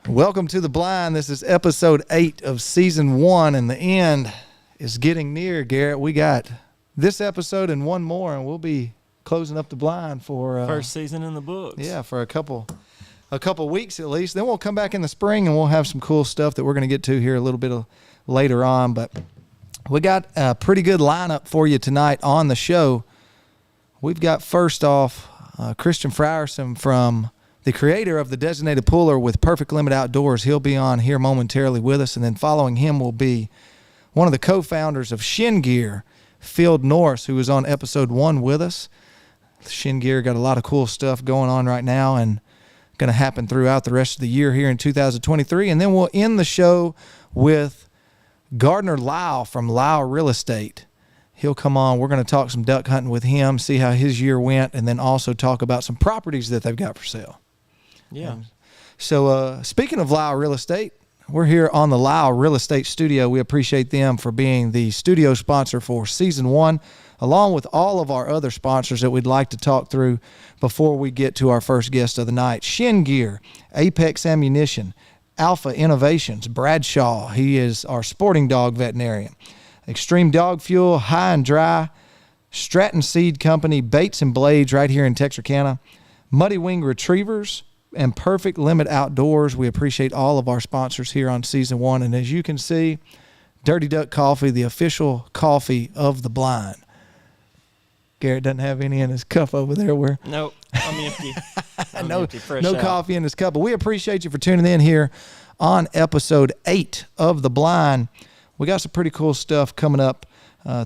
Welcome to The Blind. This is episode 8 of season 1, and the end is getting near, Garrett. We got this episode and one more, and we'll be closing up The Blind for first season in the books. Yeah, for a couple weeks at least. Then we'll come back in the spring, and we'll have some cool stuff that we're going to get to here a little bit later on. But we got a pretty good lineup for you tonight on the show. We've got, first off, Christian Frierson, from the creator of the Designated Puller with Perfect Limit Outdoors. He'll be on here momentarily with us, and then following him will be one of the co-founders of Shin Gear, Field Norse, who was on episode 1 with us. Shin Gear got a lot of cool stuff going on right now and going to happen throughout the rest of the year here in 2023. And then we'll end the show with Gardner Lau from Lau Real Estate. He'll come on. We're going to talk some duck hunting with him, see how his year went, and then also talk about some properties that they've got for sale. Yeah. So speaking of Lau Real Estate, we're here on the Lau Real Estate Studio. We appreciate them for being the studio sponsor for season 1, along with all of our other sponsors that we'd like to talk through before we get to our first guest of the night. Shin Gear, Apex Ammunition, Alpha Innovations, Bradshaw. He is our sporting dog veterinarian. Extreme Dog Fuel, High and Dry, Stratton Seed Company, Baits and Blades right here in Texarkana, Muddy Wing Retrievers, and Perfect Limit Outdoors. We appreciate all of our sponsors here on season 1. And as you can see, Dirty Duck Coffee, the official coffee of The Blind. Garrett doesn't have any in his cup over there. Nope, I'm empty. No empty, fresh out. coffee in his cup. But we appreciate you for tuning in here on episode 8 of The Blind. We got some pretty cool stuff coming up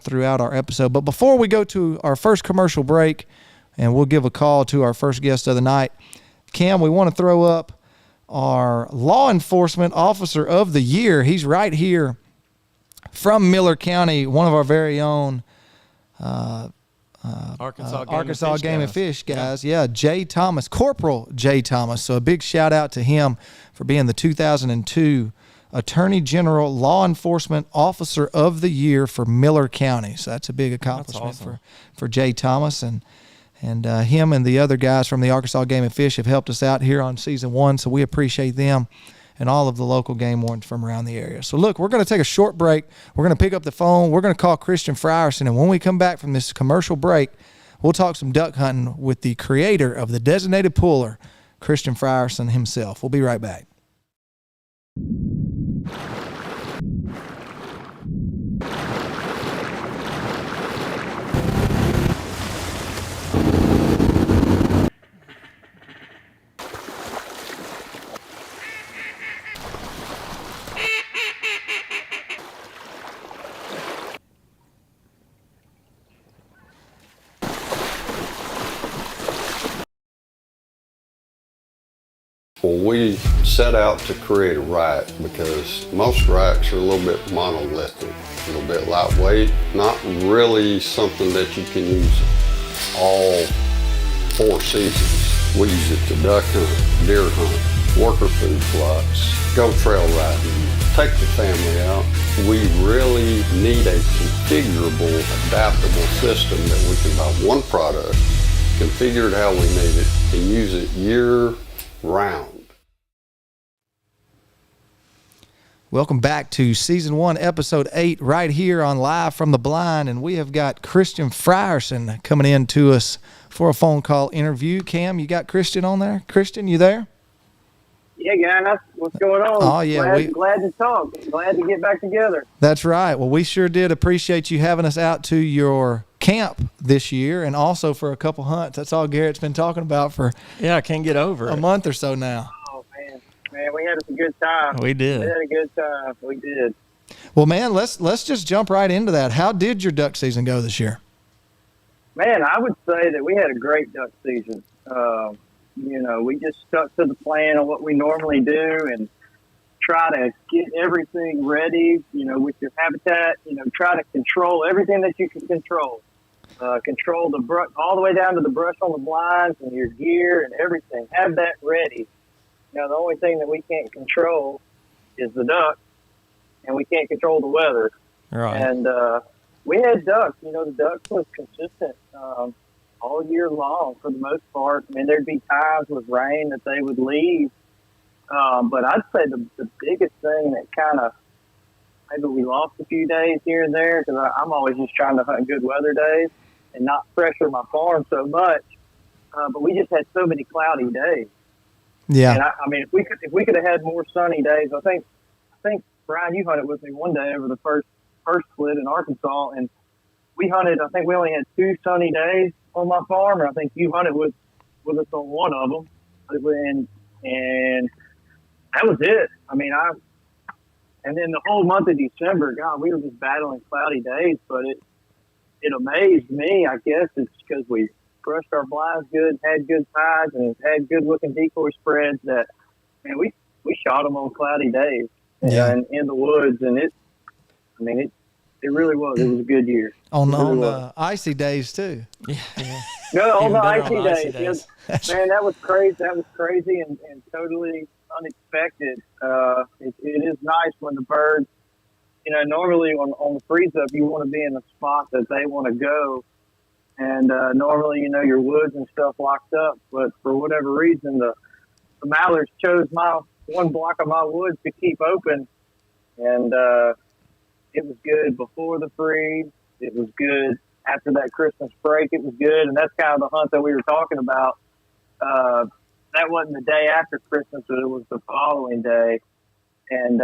throughout our episode. But before we go to our first commercial break, and we'll give a call to our first guest of the night, Cam, we want to throw up our Law Enforcement Officer of the Year. He's right here from Miller County, one of our very own Arkansas Game and Fish guys. Yeah, Jay Thomas, Corporal Jay Thomas. So a big shout out to him for being the 2002 Attorney General Law Enforcement Officer of the Year for Miller County. So that's a big accomplishment. That's awesome. for Jay Thomas. And him and the other guys from the Arkansas Game and Fish have helped us out here on season 1, so we appreciate them and all of the local game wardens from around the area. So look, we're going to take a short break. We're going to pick up the phone. We're going to call Christian Frierson, and when we come back from this commercial break, we'll talk some duck hunting with the creator of the Designated Puller, Christian Frierson himself. We'll be right back. Well, we set out to create a rack because most racks are a little bit monolithic, a little bit lightweight, not really something that you can use all 4 seasons. We use it to duck hunt, deer hunt, worker food plots, go trail riding, take the family out. We really need a configurable, adaptable system that we can buy one product, configure it how we need it, and use it year round. Welcome back to season 1, episode 8, right here on Live from the Blind, and we have got Christian Frierson coming in to us for a phone call interview. Cam, you got Christian on there? Christian, you there? Yeah, guys, what's going on? Oh, yeah. Glad to talk. Glad to get back together. That's right. Well, we sure did appreciate you having us out to your camp this year and also for a couple hunts. That's all Garrett's been talking about for I can't get over a month or so now. Oh, man, we had a good time. We did. We had a good time. We did. Well, man, let's just jump right into that. How did your duck season go this year? Man, I would say that we had a great duck season. We just stuck to the plan of what we normally do and try to get everything ready, with your habitat, try to control everything that you can control. Control the brush, all the way down to the brush on the blinds and your gear and everything. Have that ready. The only thing that we can't control is the duck, and we can't control the weather. Right. And we had ducks. The ducks was consistent all year long for the most part. I mean, there'd be times with rain that they would leave But I'd say the biggest thing that kind of maybe we lost a few days here and there because I'm always just trying to hunt good weather days and not pressure my farm so much. But we just had so many cloudy days. Yeah. And I mean, if we could have had more sunny days, I think Brian, you hunted with me one day over the first split in Arkansas, and we hunted. I think we only had 2 sunny days on my farm, and I think you hunted with us on one of them, and that was it. I mean, and then the whole month of December, God, we were just battling cloudy days, but it amazed me. I guess it's because we brushed our blinds good, had good tides, and had good looking decoy spreads that, man, we shot them on cloudy days. Yeah. And in the woods, and it really was. It was a good year. On really the icy days too. Yeah, yeah. No, on Even the better icy on the icy days. days. Yes. Man, that was crazy. That was crazy and totally unexpected. It is nice when the birds, normally on the freeze up, you want to be in the spot that they want to go. And normally, your woods and stuff locked up. But for whatever reason, the mallards chose my one block of my woods to keep open. And it was good before the freeze. It was good after that Christmas break. It was good. And that's kind of the hunt that we were talking about. That wasn't the day after Christmas, but it was the following day. And,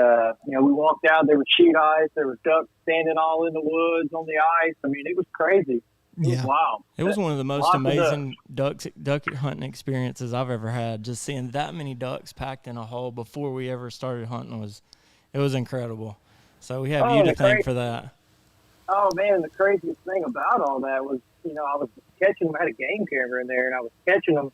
we walked out. There was sheet ice. There were ducks standing all in the woods on the ice. I mean, it was crazy. It was wild. It was one of the most Lots of amazing duck hunting experiences I've ever had. Just seeing that many ducks packed in a hole before we ever started hunting was incredible. So we have you to thank for that. Oh, man, the craziest thing about all that was, I was catching them. I had a game camera in there, and I was catching them,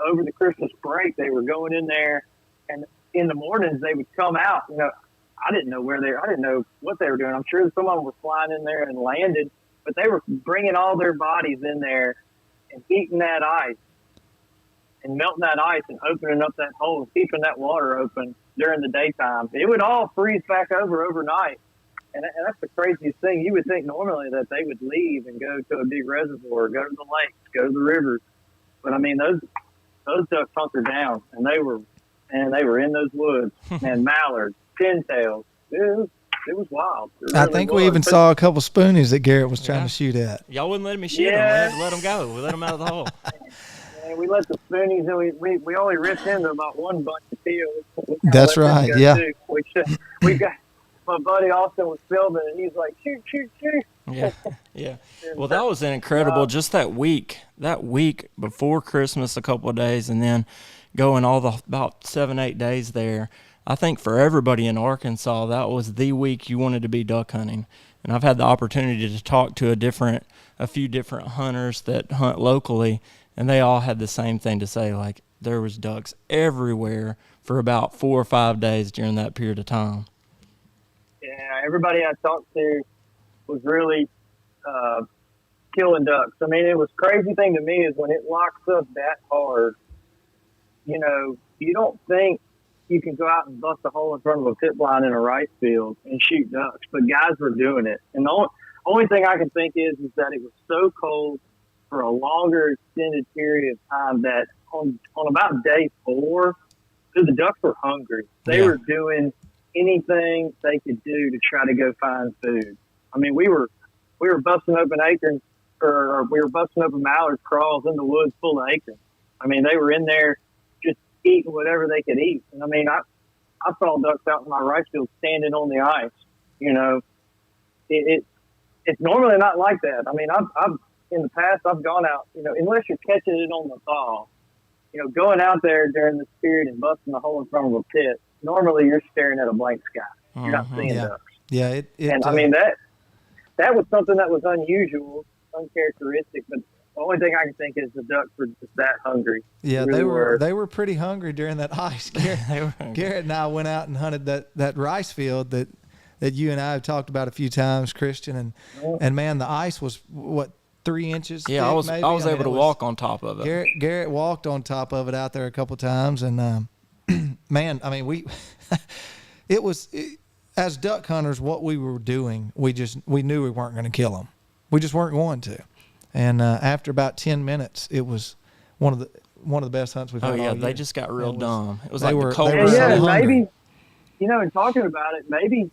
over the Christmas break. They were going in there, and in the mornings they would come out. I didn't know I didn't know what they were doing. I'm sure some of them were flying in there and landed, but they were bringing all their bodies in there and heating that ice and melting that ice and opening up that hole and keeping that water open during the daytime. It would all freeze back overnight. And that's the craziest thing. You would think normally that they would leave and go to a big reservoir, go to the lakes, go to the rivers. But I mean, those ducks hunkered down, and they were in those woods, and mallards, pintails. It was wild. It I really think was. we even saw a couple spoonies that Garrett was trying to shoot at. Y'all wouldn't let me shoot them. Yeah. I had to let them go. We let them out of the hole. And we let the spoonies, and we only ripped into about one bunch of teals. That's right, yeah. We got my buddy Austin was filming, and he's like, shoot. Yeah, yeah. Well, that was incredible. Just that week before Christmas, a couple of days, and then going about 7-8 days there. I think for everybody in Arkansas, that was the week you wanted to be duck hunting. And I've had the opportunity to talk to a few different hunters that hunt locally, and they all had the same thing to say, like there was ducks everywhere for about 4 or 5 days during that period of time. Yeah, everybody I talked to was really killing ducks. I mean, it was crazy thing to me is when it locks up that hard, you don't think you can go out and bust a hole in front of a pit blind in a rice field and shoot ducks, but guys were doing it. And the only thing I can think is that it was so cold for a longer extended period of time that on about day 4, the ducks were hungry. They were doing anything they could do to try to go find food. I mean, we were busting open acorns, or we were busting open mallard crawls in the woods full of acorns. I mean, they were in there just eating whatever they could eat. And I mean, I saw ducks out in my rice field standing on the ice. It's normally not like that. I mean, I've in the past I've gone out, unless you're catching it on the thaw, going out there during this period and busting a hole in front of a pit. Normally, you're staring at a blank sky. You're not seeing ducks. Yeah, and I mean that was something that was unusual, uncharacteristic. But the only thing I can think is the ducks were just that hungry. Yeah, really they were pretty hungry during that ice. Garrett and I went out and hunted that rice field that you and I have talked about a few times, Christian, and man, the ice was what, 3 inches? Yeah, thick, I was able to walk on top of it. Garrett walked on top of it out there a couple times, and man, I mean, as duck hunters, what we were doing, we knew we weren't going to kill them. We just weren't going to. And after about 10 minutes, it was one one of the best hunts we've Oh had. yeah, all they year. just got real It was- dumb. It was they like were- the cold they And were so yeah, hungry. maybe, in talking about it, maybe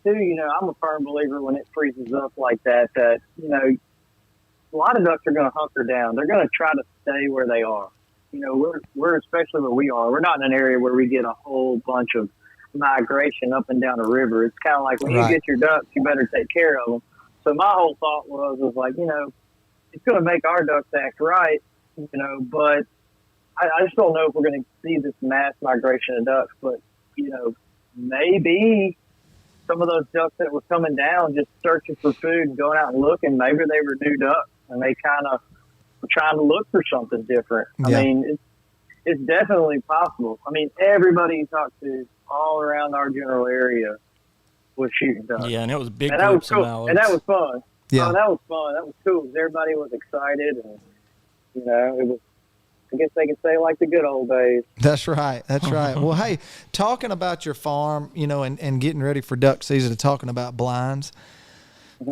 too, I'm a firm believer when it freezes up like that, a lot of ducks are going to hunker down. They're going to try to stay where they are. We're especially where we are. We're not in an area where we get a whole bunch of migration up and down the river. It's kind of like when Right. you get your ducks, you better take care of them. So my whole thought was like, it's going to make our ducks act right, but I just don't know if we're going to see this mass migration of ducks. But, maybe some of those ducks that were coming down just searching for food and going out and looking, maybe they were new ducks and they kind of were trying to look for something different. Yeah. I mean, it's definitely possible. I mean, everybody you talk to all around our general area was shooting ducks. Yeah, and it was big And that was groups cool. of mallards. And that was fun. Yeah. Oh, that was fun. That was cool. 'Cause everybody was excited, and it was. I guess they could say like the good old days. That's right. That's right. Well, hey, talking about your farm, and getting ready for duck season and talking about blinds,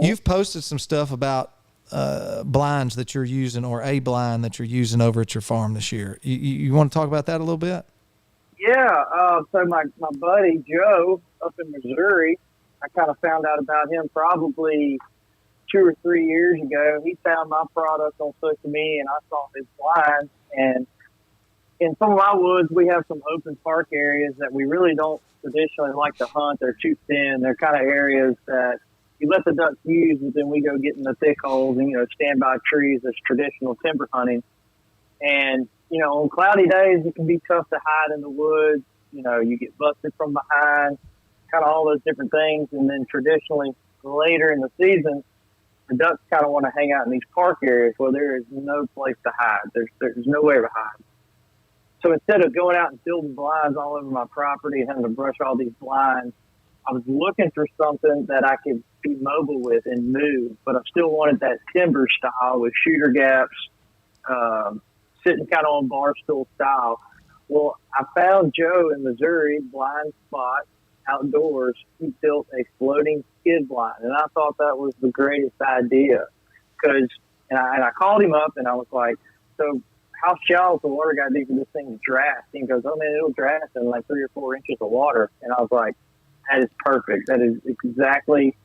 you've posted some stuff about blinds that you're using, or a blind that you're using over at your farm this year. You want to talk about that a little bit? Yeah. So my buddy Joe up in Missouri, I kind of found out about him probably 2 or 3 years ago. He found my product on social media, and I saw his blinds. And in some of my woods, we have some open park areas that we really don't traditionally like to hunt. They're too thin. They're kind of areas that you let the ducks use, but then we go get in the thick holes and, stand by trees as traditional timber hunting. And, on cloudy days, it can be tough to hide in the woods. You get busted from behind, kind of all those different things. And then traditionally, later in the season, the ducks kind of want to hang out in these park areas where there is no place to hide. There's nowhere to hide. So instead of going out and building blinds all over my property and having to brush all these blinds, I was looking for something that I could be mobile with and move, but I still wanted that timber style with shooter gaps, sitting kind of on bar stool style. Well, I found Joe in Missouri, Blind Spot Outdoors. He built a floating skid blind, and I thought that was the greatest idea. And I called him up and I was like, "So how shallow is the water got to be for this thing to draft?" And he goes, "Oh man, it'll draft in like 3 or 4 inches of water." And I was like, "That is perfect. That is exactly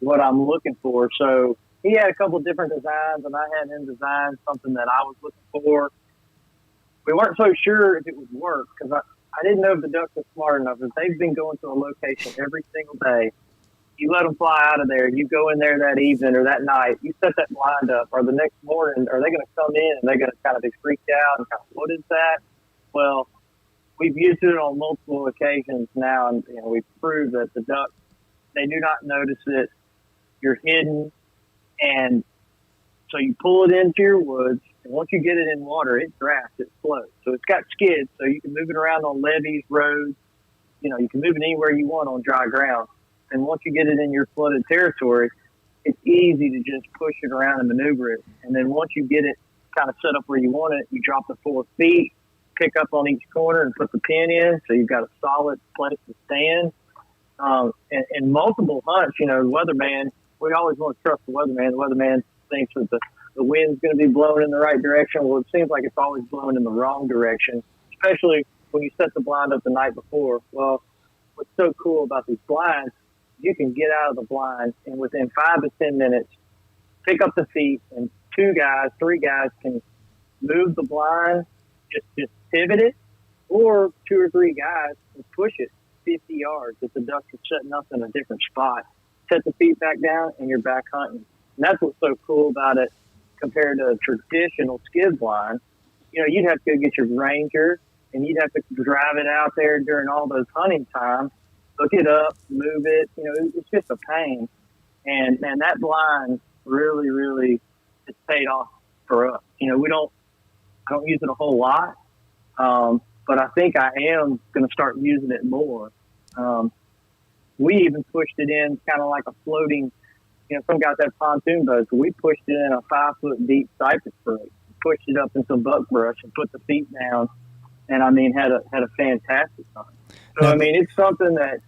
what I'm looking for." So he had a couple of different designs, and I had him design something that I was looking for. We weren't so sure if it would work because I didn't know if the ducks were smart enough. If they've been going to a location every single day, you let them fly out of there, you go in there that evening or that night, you set that blind up, or the next morning, are they going to come in and they're going to kind of be freaked out and kind of, what is that? Well, we've used it on multiple occasions now, and we've proved that the ducks, they do not notice it. You're hidden, and so you pull it into your woods, and once you get it in water, it drafts, it floats. So it's got skids, so you can move it around on levees, roads. You can move it anywhere you want on dry ground. And once you get it in your flooded territory, it's easy to just push it around and maneuver it. And then once you get it kind of set up where you want it, you drop the 4 feet, pick up on each corner and put the pin in, so you've got a solid place to stand. And multiple hunts, the weatherman, we always want to trust the weatherman. The weatherman thinks that the wind's going to be blowing in the right direction. Well, it seems like it's always blowing in the wrong direction, especially when you set the blind up the night before. Well, what's so cool about these blinds, you can get out of the blind and within 5 to 10 minutes, pick up the feet, and 2 guys, 3 guys can move the blind, just pivot it, or 2 or 3 guys can push it 50 yards if the ducks are setting up in a different spot. Set the feet back down, and you're back hunting. And that's what's so cool about it compared to a traditional skid blind. You'd have to go get your Ranger, and you'd have to drive it out there during all those hunting times, hook it up, move it. It's just a pain. And man, that blind really, really has paid off for us. I don't use it a whole lot, but I think I am going to start using it more. We even pushed it in kind of like a floating, some guys have pontoon boats. So we pushed it in a 5-foot deep cypress brake, pushed it up in some buckbrush and put the feet down. And had a fantastic time. So, it's something that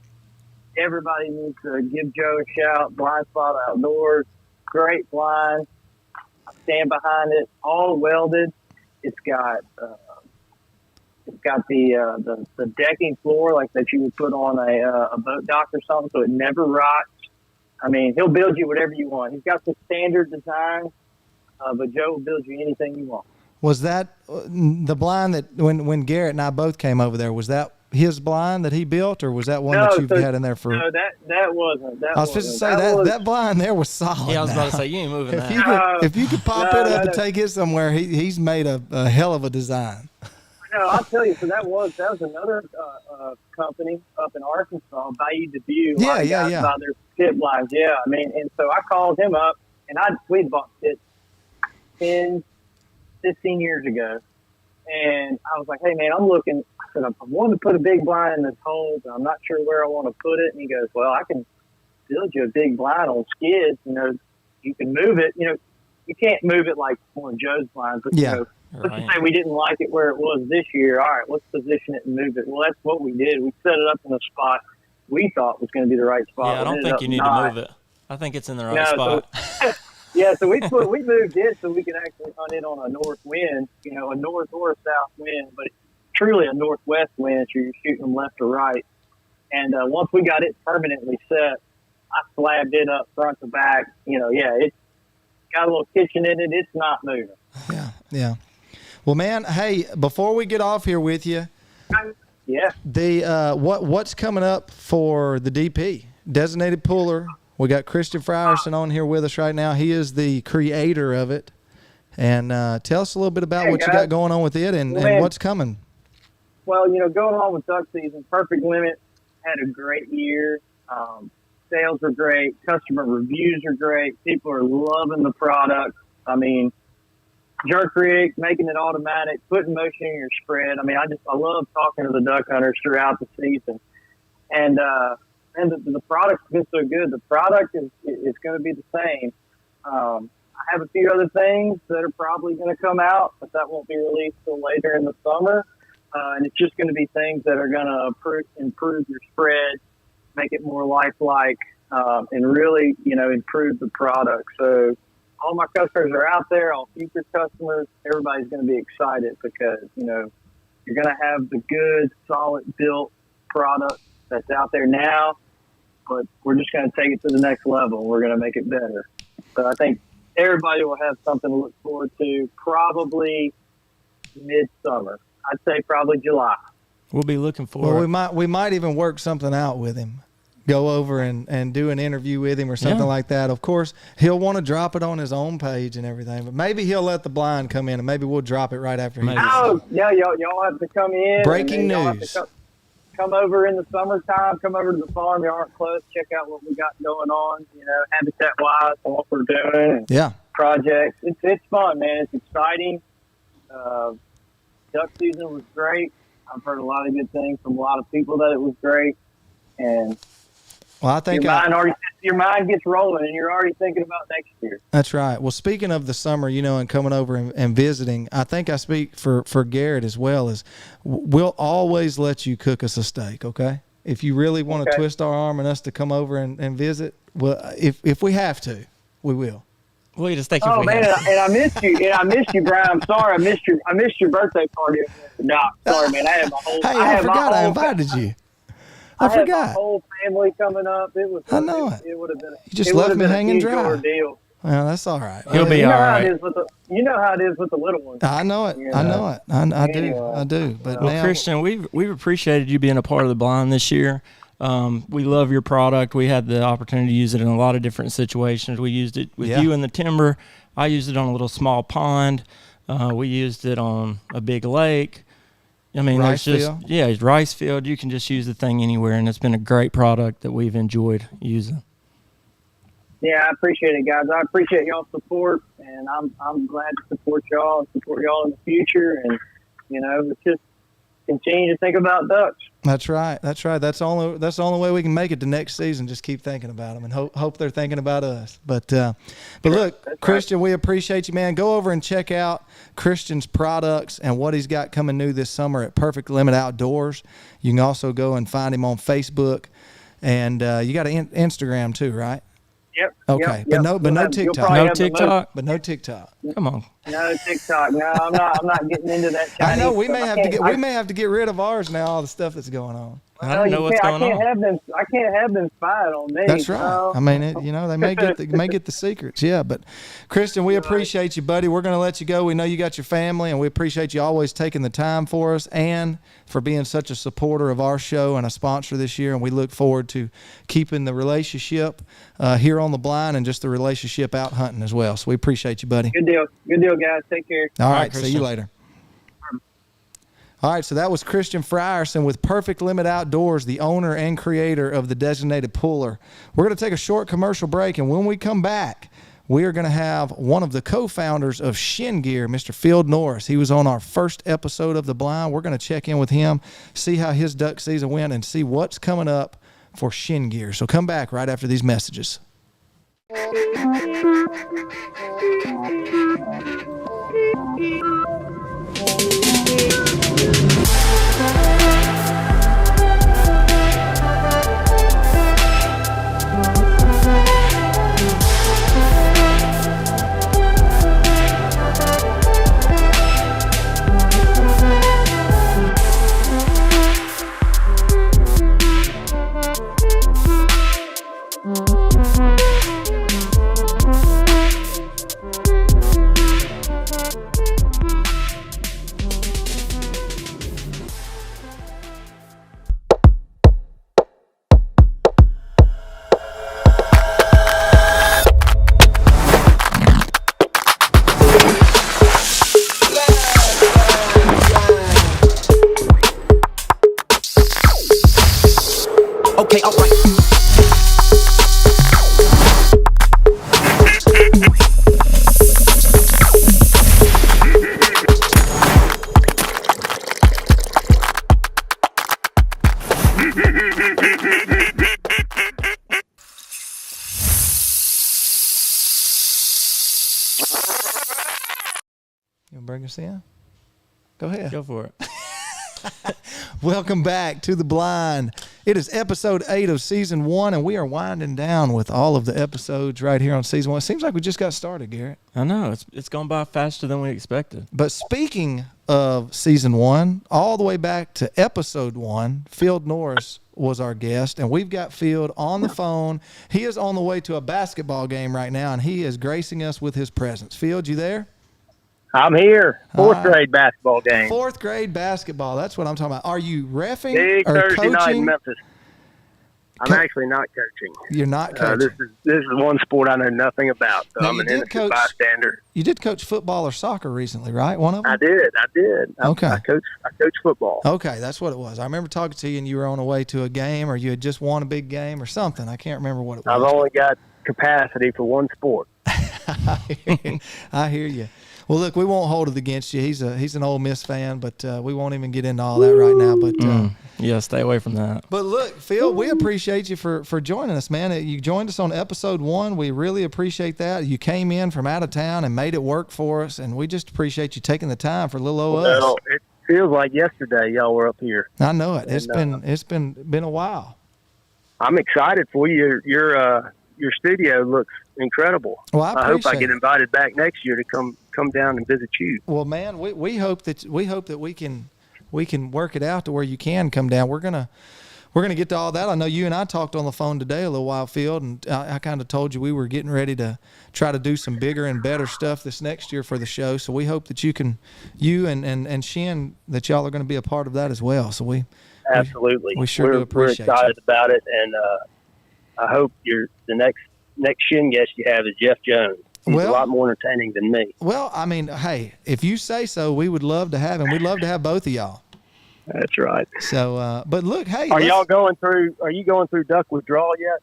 everybody needs to give Joe a shout. Blind Spot Outdoors, great blind. I stand behind it, all welded. It's got It's got the decking floor like that you would put on a boat dock or something, so it never rots. I mean, he'll build you whatever you want. He's got the standard design, but Joe will build you anything you want. Was that the blind that when Garrett and I both came over there? Was that his blind that he built, or was that one that you've had in there for? No, that wasn't. I was supposed to say that blind there was solid. Yeah, I was now. about to say you ain't moving that. If you could pop it up and take it somewhere, he's made a hell of a design. No, I'll tell you. So that was another company up in Arkansas, Bayou DeView. Yeah. By their pit blinds. Yeah, I mean, and so I called him up, and we'd bought it 10, 15 years ago, and I was like, "Hey, man, I'm looking." I said, "I want to put a big blind in this hole, but I'm not sure where I want to put it." And he goes, "Well, I can build you a big blind on skids. You know, you can move it. You know, you can't move it like one of Joe's blinds, but Yeah. you know." Let's just say we didn't like it where it was this year. All right, let's position it and move it. Well, that's what we did. We set it up in a spot we thought was going to be the right spot. Yeah, I don't think you need to move it. I think it's in the right spot. So we moved it so we could actually hunt it on a north wind, you know, a north or a south wind, but truly a northwest wind, so you're shooting them left or right. And once we got it permanently set, I slabbed it up front to back. You know, it's got a little kitchen in it. It's not moving. Yeah. Well, man, hey, before we get off here with you, what's coming up for the DP designated puller? We got Christian Frierson on here with us right now. He is the creator of it, and tell us a little bit about what you got going on with it and what's coming. Well, you know, going on with duck season, Perfect Limit had a great year. Sales are great. Customer reviews are great. People are loving the product. I mean, jerk rig, making it automatic, putting motion in your spread. I mean, I love talking to the duck hunters throughout the season. And the product's been so good. The product is going to be the same. I have a few other things that are probably going to come out, but that won't be released till later in the summer. And it's just going to be things that are going to improve your spread, make it more lifelike, and really, you know, improve the product. So all my customers are out there, all future customers, everybody's going to be excited because, you know, you're going to have the good, solid built product that's out there now, but we're just going to take it to the next level. We're going to make it better. So I think everybody will have something to look forward to probably midsummer. I'd say probably July. We'll be looking forward. Well, we might even work something out with him. Go over and do an interview with him or something like that. Of course, he'll want to drop it on his own page and everything, but maybe he'll let the blind come in and maybe we'll drop it right after he gets Oh, yeah, y'all have to come in. Breaking news. Come over in the summertime. Come over to the farm. You aren't close. Check out what we got going on, you know, habitat-wise and what we're doing. Yeah. Projects. It's fun, man. It's exciting. Duck season was great. I've heard a lot of good things from a lot of people that it was great. And well, I think your mind gets rolling and you're already thinking about next year. That's right. Well, speaking of the summer, you know, and coming over and visiting, I think I speak for Garrett as well, is we'll always let you cook us a steak, okay? If you really want to twist our arm and us to come over and visit, well, if we have to, we will. We'll eat a steak. Oh man, and I missed you. And I missed you, Brian. I'm sorry, I missed your birthday party. No, sorry, man. I had my whole. Hey, I forgot I invited you. I forgot. Had my whole family coming up. It was. I know it. It would have been. You just left me hanging dry. Ordeal. Well, that's all right. He'll be all right. You know how it is with the little ones. I know it. I know it. I do. But well, Christian, we've appreciated you being a part of the blind this year. We love your product. We had the opportunity to use it in a lot of different situations. We used it with you in the timber. I used it on a little small pond. We used it on a big lake. I mean, rice field. It's rice field. You can just use the thing anywhere, and it's been a great product that we've enjoyed using. Yeah, I appreciate it, guys. I appreciate y'all's support, and I'm glad to support y'all and support y'all in the future. And you know, it's just continue to think about ducks. That's right. That's the only way we can make it to next season. Just keep thinking about them and hope they're thinking about us. But look, that's Christian, we appreciate you, man. Go over and check out Christian's products and what he's got coming new this summer at Perfect Limit Outdoors. You can also go and find him on Facebook, and you got an Instagram too, right? Yep. Okay, Yep, but no you'll TikTok. probably No have the most- TikTok. But no TikTok. Come on. No TikTok. No, I'm not getting into that. I know Chinese we stuff. may I have to can't- get I- we may have to get rid of ours now. All the stuff that's going on. I don't know what's going I can't on. have them. I can't have them spying on me. That's right. No. I mean, they may get the secrets. Yeah, but Christian, we appreciate you, buddy. We're going to let you go. We know you got your family, and we appreciate you always taking the time for us and for being such a supporter of our show and a sponsor this year. And we look forward to keeping the relationship here on the blind and just the relationship out hunting as well. So we appreciate you, buddy. Good deal, guys. Take care. All right, right, see you Christian. later. All right, so that was Christian Frierson with Perfect Limit Outdoors, the owner and creator of the Designated Puller. We're going to take a short commercial break, and when we come back, we are going to have one of the co-founders of Shin Gear, Mr. Field Norris. He was on our first episode of The Blind. We're going to check in with him, see how his duck season went, and see what's coming up for Shin Gear. So come back right after these messages. Okay, all right. You want to bring us in? Go ahead. Go for it. Welcome back to The Blind. It is episode 8 of season 1, and we are winding down with all of the episodes right here on season 1. It seems like we just got started, Garrett. I know it's gone by faster than we expected. But speaking of season 1, all the way back to episode 1, Field Norris was our guest, and we've got Field on the phone. He is on the way to a basketball game right now, and he is gracing us with his presence. Field, you there? I'm here. Fourth All right. grade basketball game. 4th grade basketball. That's what I'm talking about. Are you reffing Big or Thursday night in coaching? Memphis. I'm Co- actually not coaching. You're not coaching. This is one sport I know nothing about, so Now, I'm you an did innocent coach- bystander. You did coach football or soccer recently, right? One of them? I did. Okay. I coach football. Okay, that's what it was. I remember talking to you, and you were on the way to a game, or you had just won a big game or something. I can't remember what it was. I've only got capacity for one sport. I hear you. Well, look, we won't hold it against you. He's an Ole Miss fan, but we won't even get into all that right now. But Yeah, stay away from that. but look, Phil, we appreciate you for joining us, man. You joined us on episode 1. We really appreciate that. You came in from out of town and made it work for us, and we just appreciate you taking the time for little old us. Well, it feels like yesterday y'all were up here. I know it. It's And, been a while. I'm excited for you. Your studio looks incredible. Well, I hope I appreciate get it. invited back next year to come down and visit you. Well, man, we hope that we can work it out to where you can come down. We're gonna get to all that. I know you and I talked on the phone today a little while, Field, and I kind of told you we were getting ready to try to do some bigger and better stuff this next year for the show. So we hope that you and Shin, that y'all are going to be a part of that as well. So Absolutely. we sure do appreciate We're excited about it, and I hope the next Shin guest you have is Jeff Jones. He's Well- a lot more entertaining than me. Well, I mean, hey, if you say so, we would love to have him. We'd love to have both of y'all. That's right. So, but look, hey, Are you going through duck withdrawal yet?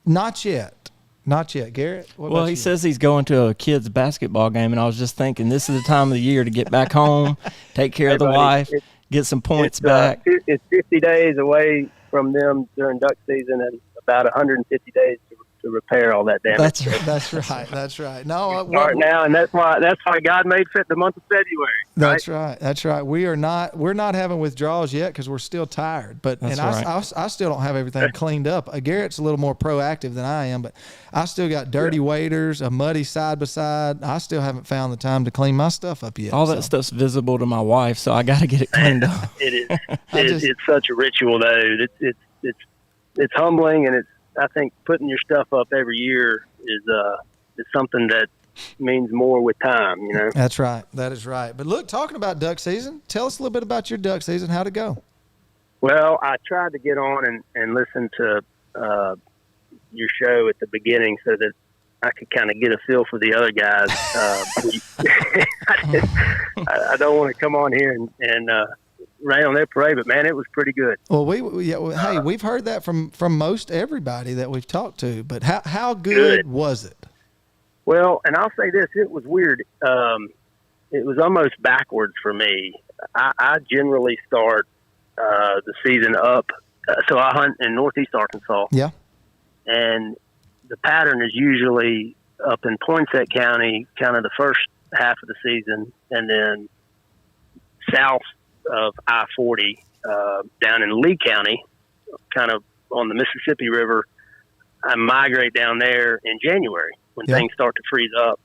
Not yet. Garrett. What Well, about he you? says he's going to a kid's basketball game, and I was just thinking this is the time of the year to get back home, take care Hey, of the buddy, wife, it's- get some points It's, back. It's 50 days away from them during duck season, and about 150 days repair all that damage. That's right. That's right. No, Start now, and that's why God made fit the month of February. That's right. That's right. We're not having withdrawals yet because we're still tired. But That's I still don't have everything cleaned up. Garrett's a little more proactive than I am, but I still got dirty waders, a muddy side by side. I still haven't found the time to clean my stuff up yet. All that stuff's visible to my wife, so I got to get it cleaned up. It is. It's such a ritual, though. It's humbling, and I think putting your stuff up every year is something that means more with time, you know. That's right. That is right. But look, talking about duck season, tell us a little bit about your duck season. How'd it go? Well, I tried to get on and listen to your show at the beginning so that I could kind of get a feel for the other guys. I don't want to come on here and rain on their parade, but man, it was pretty good. Well, hey, we've heard that from most everybody that we've talked to. But how good was it? Well, and I'll say this: it was weird. It was almost backwards for me. I generally start the season up, so I hunt in Northeast Arkansas. Yeah, and the pattern is usually up in Poinsett County, kind of the first half of the season, and then south of I-40 down in Lee County, kind of on the Mississippi River. I migrate down there in January when things start to freeze up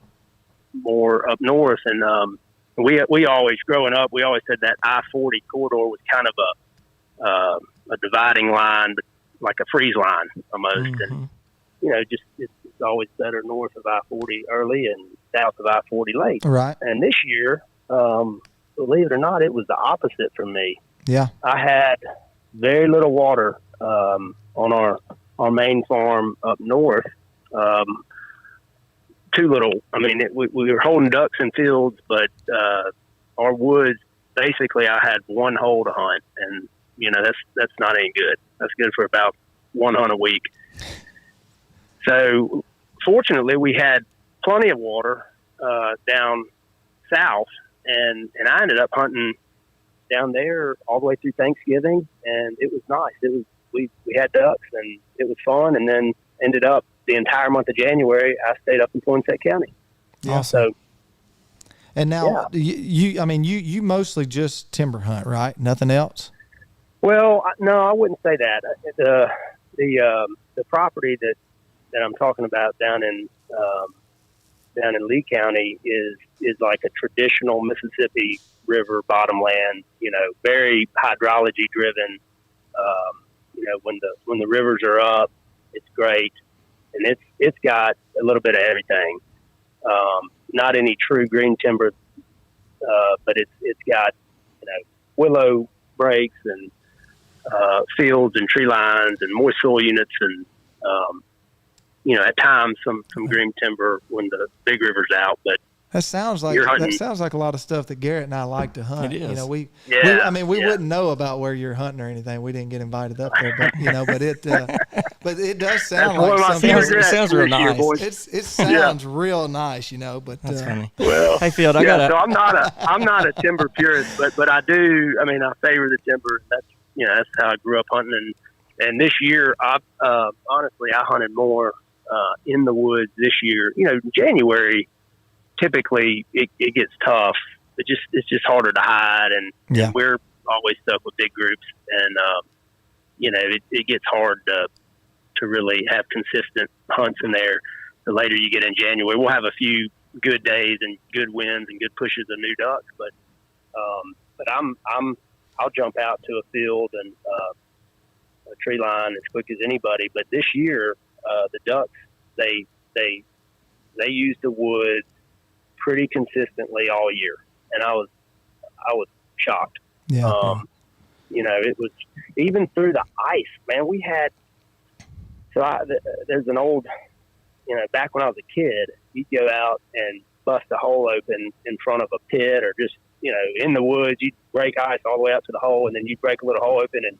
more up north. And we always, growing up, we always said that I-40 corridor was kind of a dividing line, but like a freeze line almost. Mm-hmm. And, you know, just it's always better north of I-40 early and south of I-40 late. Right. And this year, believe it or not, it was the opposite for me. Yeah. I had very little water on our main farm up north. Too little. I mean, we were holding ducks in fields, but our woods, basically, I had one hole to hunt, and you know that's not any good. That's good for about one hunt a week. So, fortunately, we had plenty of water down south, and I ended up hunting down there all the way through Thanksgiving, and it was nice. It was we had ducks, and it was fun, and then ended up the entire month of January, I stayed up in Poinsett County. Yeah. So, and now you mostly just timber hunt, right? Nothing else? Well, no, I wouldn't say that. The property that I'm talking about down in Lee County is like a traditional Mississippi River bottomland. You know, very hydrology driven. You know, when the rivers are up, it's great. And it's got a little bit of everything. Not any true green timber, but it's got, you know, willow breaks and fields and tree lines and moist soil units and you know, at times some green timber when the big river's out. But that sounds like a lot of stuff that Garrett and I like to hunt. It is. You know, we Yeah. wouldn't know about where you're hunting or anything. We didn't get invited up there, but you know, but it does sound one of my like something. favorite It sounds real this year, nice. boys. It sounds real nice, you know. But That's funny. Well, Hey, Field, I yeah, got so I'm not a timber purist, but I do. I mean, I favor the timber. That's how I grew up hunting, and this year, honestly, I hunted more in the woods this year. You know, January typically it gets tough. It's just harder to hide, and we're always stuck with big groups, and you know, it gets hard to really have consistent hunts in there. The later you get in January, we'll have a few good days and good winds and good pushes of new ducks, but I'll jump out to a field and a tree line as quick as anybody. But this year, the ducks they use the woods pretty consistently all year, and I was shocked. yeah. You know, it was even through the ice, man. We had there's an old, you know, back when I was a kid, you'd go out and bust a hole open in front of a pit, or just, you know, in the woods, you'd break ice all the way up to the hole, and then you'd break a little hole open, and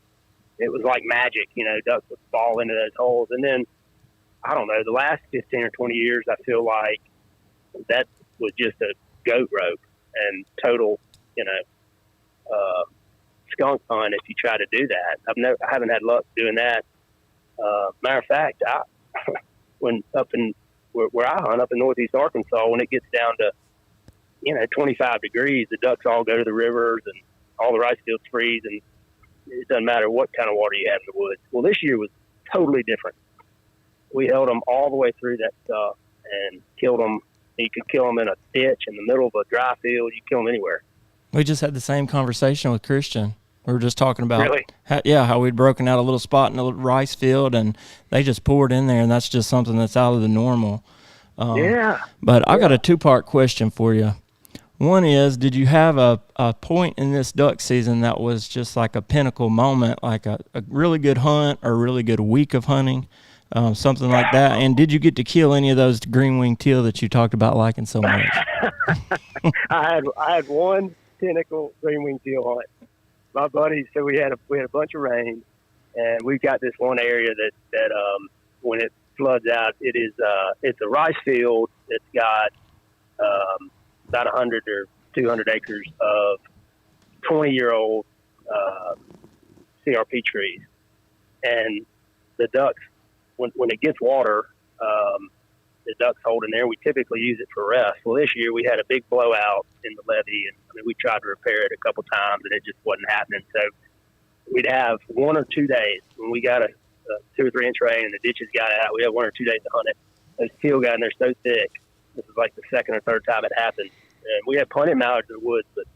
it was like magic. You know, ducks would fall into those holes. And then, I don't know, the last 15 or 20 years, I feel like that was just a goat rope and total, you know, skunk hunt if you try to do that. I haven't had luck doing that. Matter of fact, when up in where I hunt up in northeast Arkansas, when it gets down to 25 degrees, the ducks all go to the rivers and all the rice fields freeze, and it doesn't matter what kind of water you have in the woods. Well, this year was totally different. We held them all the way through that stuff and killed them. You could kill them in a ditch in the middle of a dry field. You kill them anywhere. We just had the same conversation with Christian. We were just talking about Really? how we'd broken out a little spot in a rice field, and they just poured in there, and that's just something that's out of the normal. Yeah. But I got a two-part question for you. One is, did you have a point in this duck season that was just like a pinnacle moment, like a really good hunt or a really good week of hunting, something like that? And did you get to kill any of those green-winged teal that you talked about liking so much? I had one pinnacle green-winged teal hunt. My buddies, so we had a bunch of rain, and we've got this one area that when it floods out, it's a rice field that's got about 100 or 200 acres of 20-year-old CRP trees, and the ducks, when it gets water, the ducks hold in there. We typically use it for rest. Well, this year we had a big blowout in the levee, and we tried to repair it a couple times, and it just wasn't happening. So we'd have 1 or 2 days when we got a 2 or 3 inch rain and the ditches got out. We had 1 or 2 days to hunt it. Those teal got in there so thick. This was like the second or third time it happened, and we had plenty of mallards in the woods. But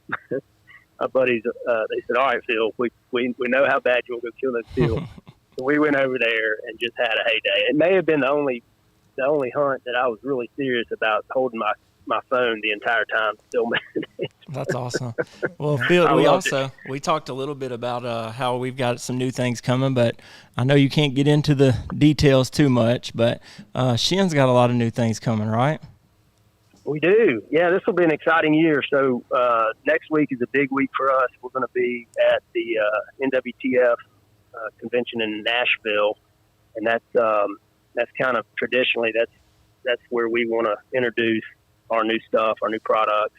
my buddies, they said, "All right, Phil, we know how bad you want to go kill those teal." So we went over there and just had a heyday. It may have been the only hunt that I was really serious about holding my phone the entire time filming. That's awesome. Well, Phil, we talked a little bit about how we've got some new things coming, but I know you can't get into the details too much, but Shin's got a lot of new things coming, right? We do. Yeah, this will be an exciting year. So next week is a big week for us. We're going to be at the NWTF convention in Nashville, and that's kind of traditionally that's where we want to introduce our new stuff, our new products.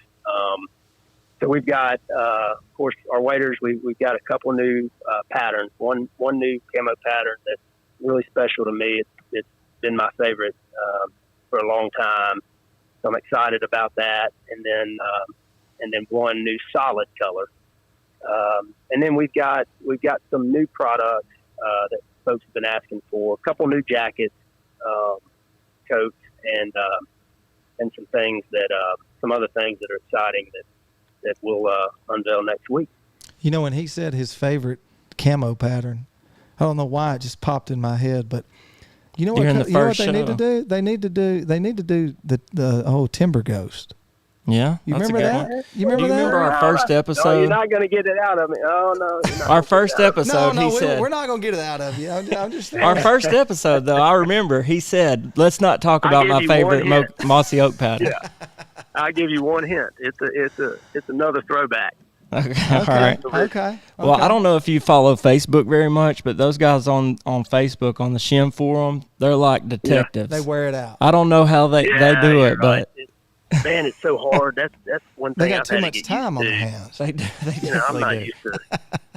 So we've got, of course, our waders. We've got a couple new patterns. One new camo pattern that's really special to me. It's been my favorite for a long time. So I'm excited about that. And then one new solid color. And then we've got some new products that folks have been asking for. A couple new jackets, coats, and some things some other things that are exciting that we'll unveil next week. You know, when he said his favorite camo pattern, I don't know why it just popped in my head, but you know what they need to do? They need to do the whole Timber Ghost. Yeah, you remember that? You remember that? Remember our first episode? No, you're not going to get it out of me. Oh no! Our first episode, he said, we're not going to get it out of you. I'm just our first episode, though. I remember he said, "Let's not talk about my favorite mossy oak pattern." Yeah, I'll give you one hint. It's another throwback. Okay. All right. Okay. Well, I don't know if you follow Facebook very much, but those guys on Facebook on the Shin forum, they're like detectives. They wear it out. I don't know how they do it, right. but man, it's so hard. That's one thing. They got I've too had much to get time on used their to. hands. they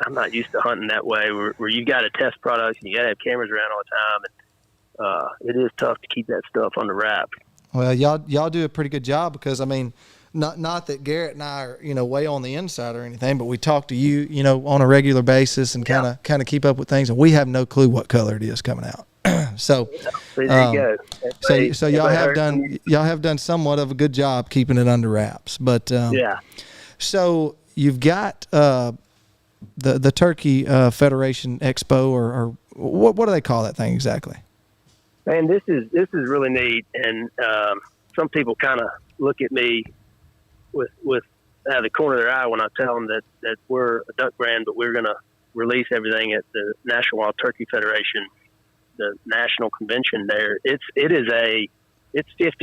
I'm not used to hunting that way, where you got to test products and you got to have cameras around all the time, and it is tough to keep that stuff under wraps. Well, y'all do a pretty good job, because I mean, not that Garrett and I are way on the inside or anything, but we talk to you on a regular basis and kind of keep up with things, and we have no clue what color it is coming out. So there you go. So y'all have done somewhat of a good job keeping it under wraps. But yeah. So you've got the Turkey Federation Expo, or what do they call that thing exactly? Man, this is really neat, and some people kind of look at me with out of the corner of their eye when I tell them that we're a duck brand, but we're going to release everything at the National Wild Turkey Federation, the national convention there. It's 50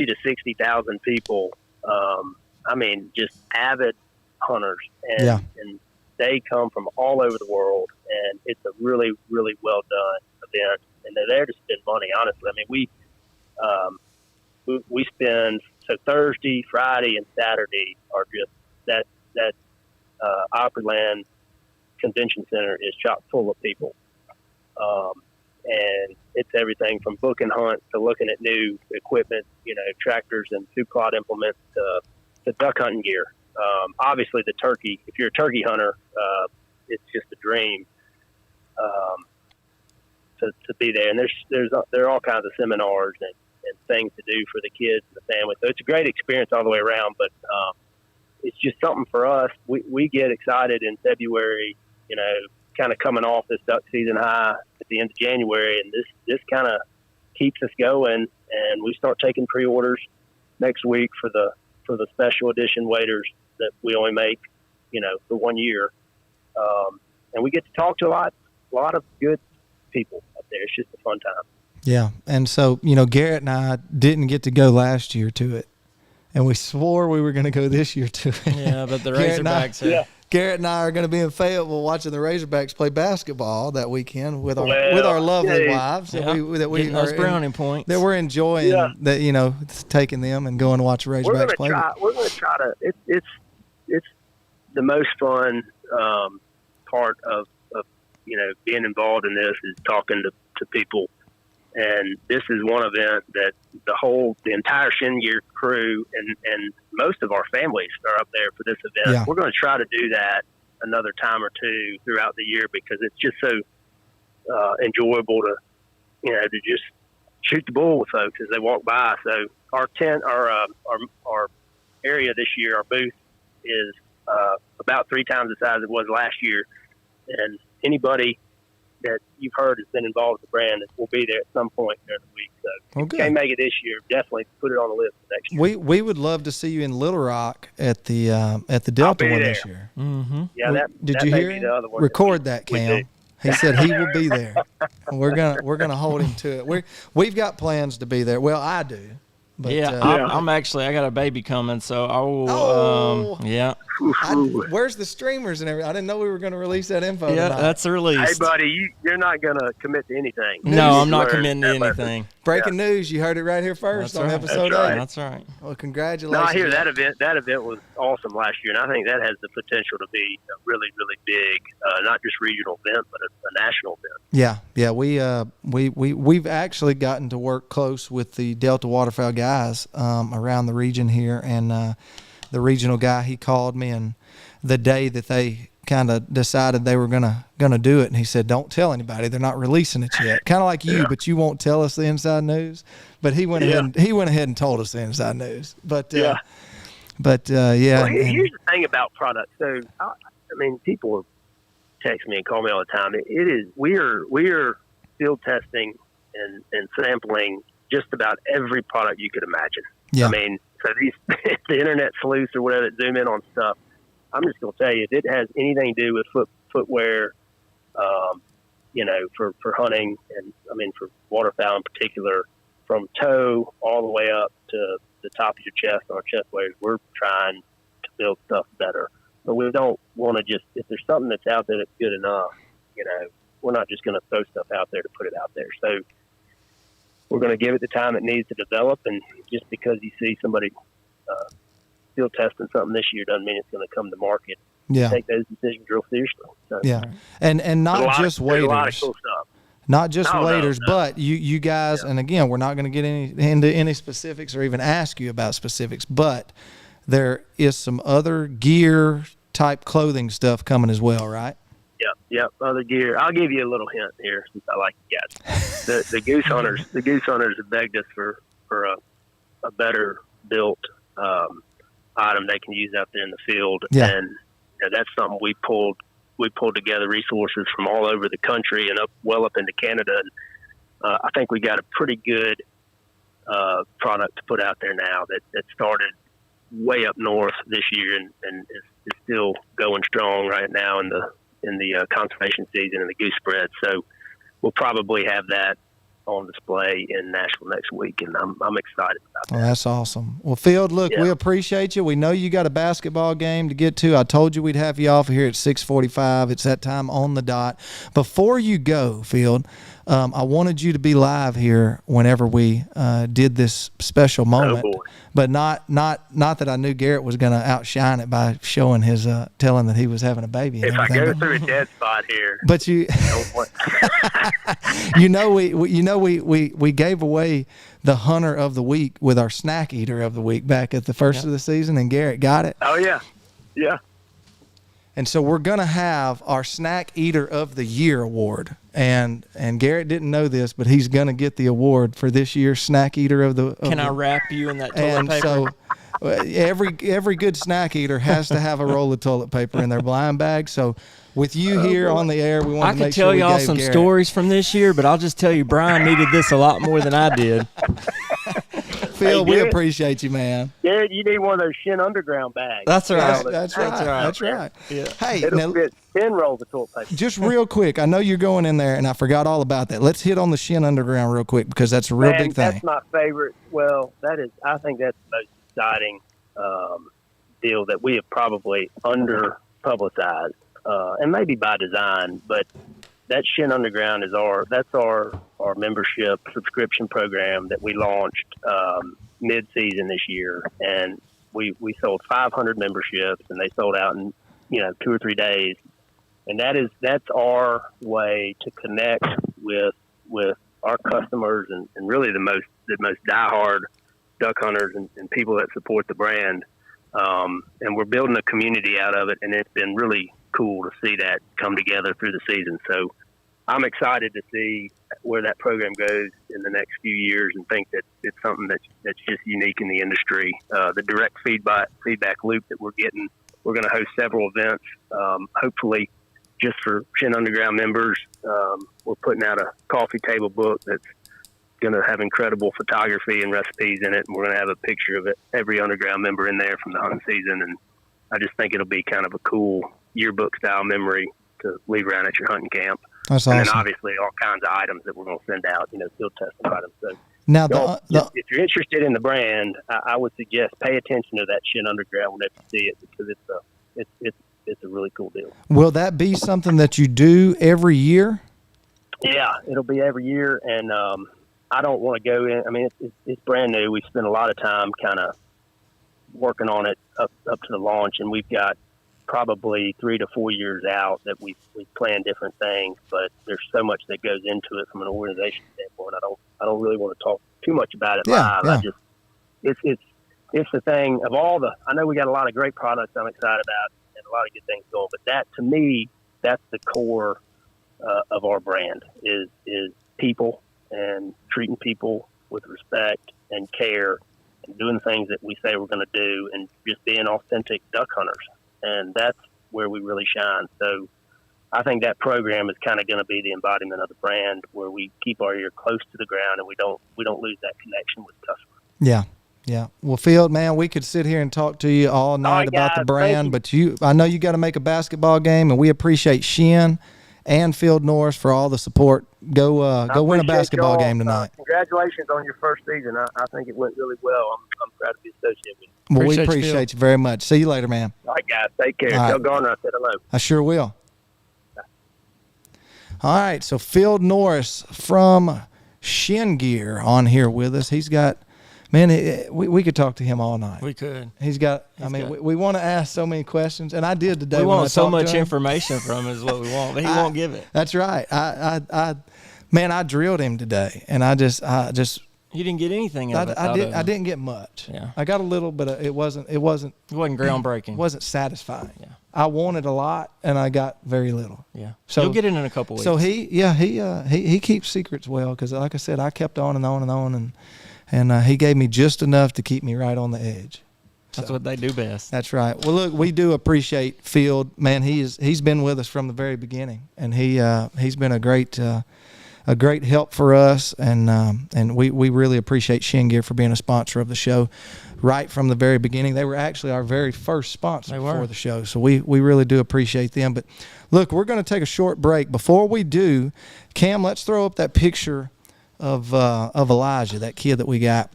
to 60,000 people. I mean, just avid hunters, and they come from all over the world, and it's a really, really well done event. And they're there to spend money, honestly. I mean, we spend, so Thursday, Friday, and Saturday are just that Opryland Convention Center is chock full of people. And it's everything from booking hunts to looking at new equipment, tractors and food plot implements to duck hunting gear. Obviously, the turkey. If you're a turkey hunter, it's just a dream to be there. And there are all kinds of seminars and things to do for the kids and the family. So it's a great experience all the way around. But it's just something for us. We get excited in February, kind of coming off this duck season high at the end of January, and this kind of keeps us going. And we start taking pre-orders next week for the special edition waders that we only make, for 1 year. And we get to talk to a lot of good people up there. It's just a fun time. Yeah. And so, Garrett and I didn't get to go last year to it, and we swore we were going to go this year to it. Yeah, but the Garrett and I- Razorbacks. Garrett and I are going to be in Fayetteville watching the Razorbacks play basketball that weekend with our lovely wives Yeah. that we Getting are those brownie points. that we're enjoying. Yeah. That taking them and going to watch the Razorbacks play. We're going to try to. It's the most fun part of being involved in this is talking to people. And this is one event that the entire Shin Gear crew and most of our families are up there for this event. Yeah. We're going to try to do that another time or two throughout the year because it's just so enjoyable to just shoot the bull with folks as they walk by. So our area this year, our booth is about 3 times the size it was last year, and anybody that you've heard has been involved with the brand will be there at some point during the week. So Oh, if good. you can't make it this year, definitely put it on the list for next year. We would love to see you in Little Rock at the Delta be one there. this year. Mm-hmm. Yeah, Did that you may hear be him? the other one. Record that, we Cam. do. He said he will be there. We're gonna hold him to it. We've got plans to be there. Well, I do. But, Yeah, I'm actually. I got a baby coming, so I will. Oh. Yeah, where's the streamers and everything? I didn't know we were going to release that info. yeah, tonight. that's a release. Hey, buddy, you're not going to commit to anything. No, I'm not Learn committing to that lesson. anything. Breaking news. You heard it right here first That's on right. episode That's right. 8. That's right. Well, congratulations. No, I hear that event. That event was awesome last year, and I think that has the potential to be a really, really big, not just regional event, but a national event. Yeah. We've actually gotten to work close with the Delta Waterfowl guys around the region here, and the regional guy, he called me, and the day that they kind of decided they were gonna do it, and he said, "Don't tell anybody. They're not releasing it yet." Kind of like you, but you won't tell us the inside news. But he went ahead and told us the inside news. But yeah. Well, and- here's the thing about products. So, I mean, people text me and call me all the time. We are field testing and sampling just about every product you could imagine. Yeah. I mean, so the internet sleuths or whatever that zoom in on stuff. I'm just going to tell you, if it has anything to do with footwear, for hunting, and I mean for waterfowl in particular, from toe all the way up to the top of your chest on our chest waders, we're trying to build stuff better. But we don't want to just, if there's something that's out there that's good enough, we're not just going to throw stuff out there to put it out there. So we're going to give it the time it needs to develop, and just because you see somebody field testing something this year doesn't mean it's going to come to market. yeah. Take those decisions real seriously. So, Yeah. And there's not just there's a lot of waders. cool stuff. Not just No, waders, no. but you guys, and again, we're not going to get into any specifics or even ask you about specifics, but there is some other gear type clothing stuff coming as well, right? Yep. Other gear. I'll give you a little hint here since I like you guys. The goose hunters have begged us for a better built item they can use out there in the field, Yeah. and that's something we pulled together resources from all over the country and well up into Canada. And I think we got a pretty good product to put out there now that started way up north this year and is still going strong right now in the conservation season and the goose spread. So we'll probably have that on display in Nashville next week, and I'm excited about that. Well, that's awesome. Well, Field, look, we appreciate you. We know you got a basketball game to get to. I told you we'd have you off here at 6:45. It's that time on the dot. Before you go, Field, I wanted you to be live here whenever we did this special moment. boy. But not that I knew Garrett was going to outshine it by showing his telling that he was having a baby. And If I everything. go through a dead spot here, But you, don't want- we gave away the hunter of the week with our snack eater of the week back at the first of the season, and Garrett got it. Oh yeah, yeah. And so we're gonna have our snack eater of the year award, and Garrett didn't know this, but he's gonna get the award for this year's snack eater of the. Can I wrap you in that toilet And paper? so every good snack eater has to have a roll of toilet paper in their blind bag. So with you here on the air, we want I to could make tell sure we y'all gave some Garrett. stories from this year, but I'll just tell you, Brian needed this a lot more than I did. Phil, Hey, we Garrett. appreciate you, man. Garrett, you need one of those Shin Underground bags. That's right. That's right. That's right. Yeah. Hey, It'll now, fit 10 rolls of toilet paper. just real quick, I know you're going in there, and I forgot all about that. Let's hit on the Shin Underground real quick because that's a real Man, big thing. That's my favorite. Well, I think that's the most exciting deal that we have probably under publicized, and maybe by design. But that Shin Underground is our membership subscription program that we launched mid-season this year, and we sold 500 memberships, and they sold out in 2 or 3 days. And that's our way to connect with our customers and really the most diehard duck hunters and people that support the brand. And we're building a community out of it, and it's been really cool to see that come together through the season. So I'm excited to see where that program goes in the next few years, and think that it's something that's just unique in the industry. The direct feedback loop that we're getting, we're going to host several events, hopefully just for Shin Underground members. We're putting out a coffee table book that's going to have incredible photography and recipes in it, and we're going to have a picture of every Underground member in there from the hunting season. And I just think it'll be kind of a cool yearbook style memory to leave around at your hunting camp. That's And awesome. then obviously all kinds of items that we're going to send out, field testing items. So Now, if you're interested in the brand, I would suggest pay attention to that Shin Underground whenever you see it, because it's a really cool deal. will that be something that you do every year? Yeah, it'll be every year, and I don't want to go in. I mean, it's brand new. We spent a lot of time kind of working on it up to the launch, and we've got probably 3 to 4 years out that we plan different things. But there's so much that goes into it from an organization standpoint. I don't really want to talk too much about it live. Yeah. It's the thing of all the. I know we got a lot of great products I'm excited about and a lot of good things going, but that to me, that's the core of our brand is people and treating people with respect and care and doing things that we say we're going to do and just being authentic duck hunters. And that's where we really shine. So I think that program is kind of going to be the embodiment of the brand, where we keep our ear close to the ground and we don't lose that connection with customers. Yeah. Yeah. Well, Field, man, we could sit here and talk to you all night right, about the guys, brand, thank but I know you got to make a basketball game, and we appreciate Shin and Field Norris for all the support. Go win a basketball game tonight. Congratulations on your first season. I think it went really well. I'm proud to be associated with you. Well, we Appreciate you, appreciate Phil. you very much. See you later, man. All right, guys. Take care. All right. Tell Garner I said hello. I sure will. All right, so Field Norris from Shin Gear on here with us. He's got, man, we could talk to him all night. We could. He's got, got- we want to ask so many questions, and I did today. We when I want so talked to much him. information from him is what we want, but he won't give it. That's right. I drilled him today, and I just He didn't get anything out of I it. didn't get much. Yeah. I got a little, but it wasn't It wasn't groundbreaking. wasn't satisfying. Yeah. I wanted a lot, and I got very little. Yeah. So- You'll get it in a couple weeks. So he keeps secrets well, because like I said, I kept on and on and on, and he gave me just enough to keep me right on the edge. That's what they do best. That's right. Well, look, we do appreciate Field, man. He's been with us from the very beginning, and he's been a great help for us, and we really appreciate Shin Gear for being a sponsor of the show right from the very beginning. They were actually our very first sponsor They were. for the show, so we really do appreciate them. But look, we're going to take a short break. Before we do, Cam, let's throw up that picture of Elijah, that kid that we got.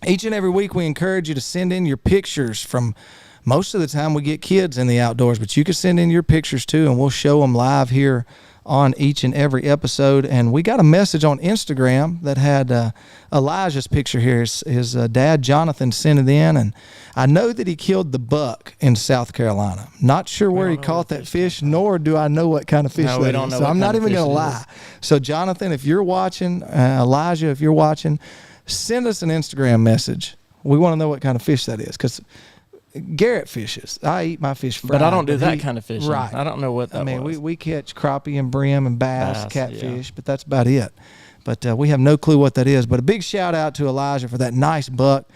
Each and every week we encourage you to send in your pictures from. Most of the time we get kids in the outdoors, but you can send in your pictures too, and we'll show them live here on each and every episode. And we got a message on Instagram that had Elijah's picture here. His dad, Jonathan, sent it in, and I know that he killed the buck in South Carolina. Not sure where he caught that fish, nor do I know what kind of fish that is. So I'm not even going to lie. So Jonathan, if you're watching, Elijah, if you're watching, send us an Instagram message. We want to know what kind of fish that is, because Garrett fishes. I eat my fish fried. But I don't do that kind of fishing. Right. I don't know what that was. We catch crappie and brim and bass, catfish, but that's about it. But we have no clue what that is. But a big shout out to Elijah for that nice buck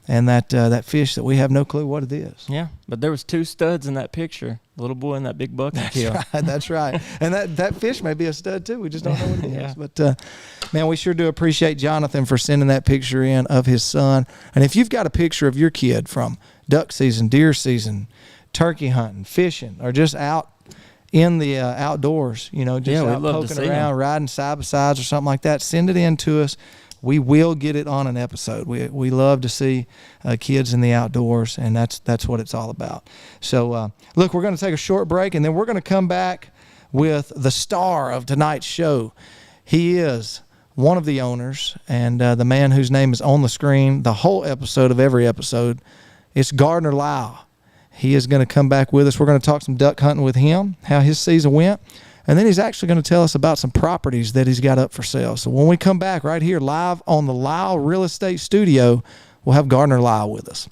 and that fish that we have no clue what it is. Yeah, but there was 2 studs in that picture, the little boy and that big buck. That's right. And that fish may be a stud too. We just don't know what it is. But man, we sure do appreciate Jonathan for sending that picture in of his son. And if you've got a picture of your kid from duck season, deer season, turkey hunting, fishing, or just out in the outdoors, just out poking around, riding side by sides or something like that, send it in to us. We will get it on an episode. We love to see kids in the outdoors, and that's what it's all about. So, look, we're going to take a short break, and then we're going to come back with the star of tonight's show. He is one of the owners and the man whose name is on the screen the whole episode of every episode. It's Gardner Lyle. He is going to come back with us. We're going to talk some duck hunting with him, how his season went, and then he's actually going to tell us about some properties that he's got up for sale. So when we come back right here live on the Lyle Real Estate Studio, we'll have Gardner Lyle with us.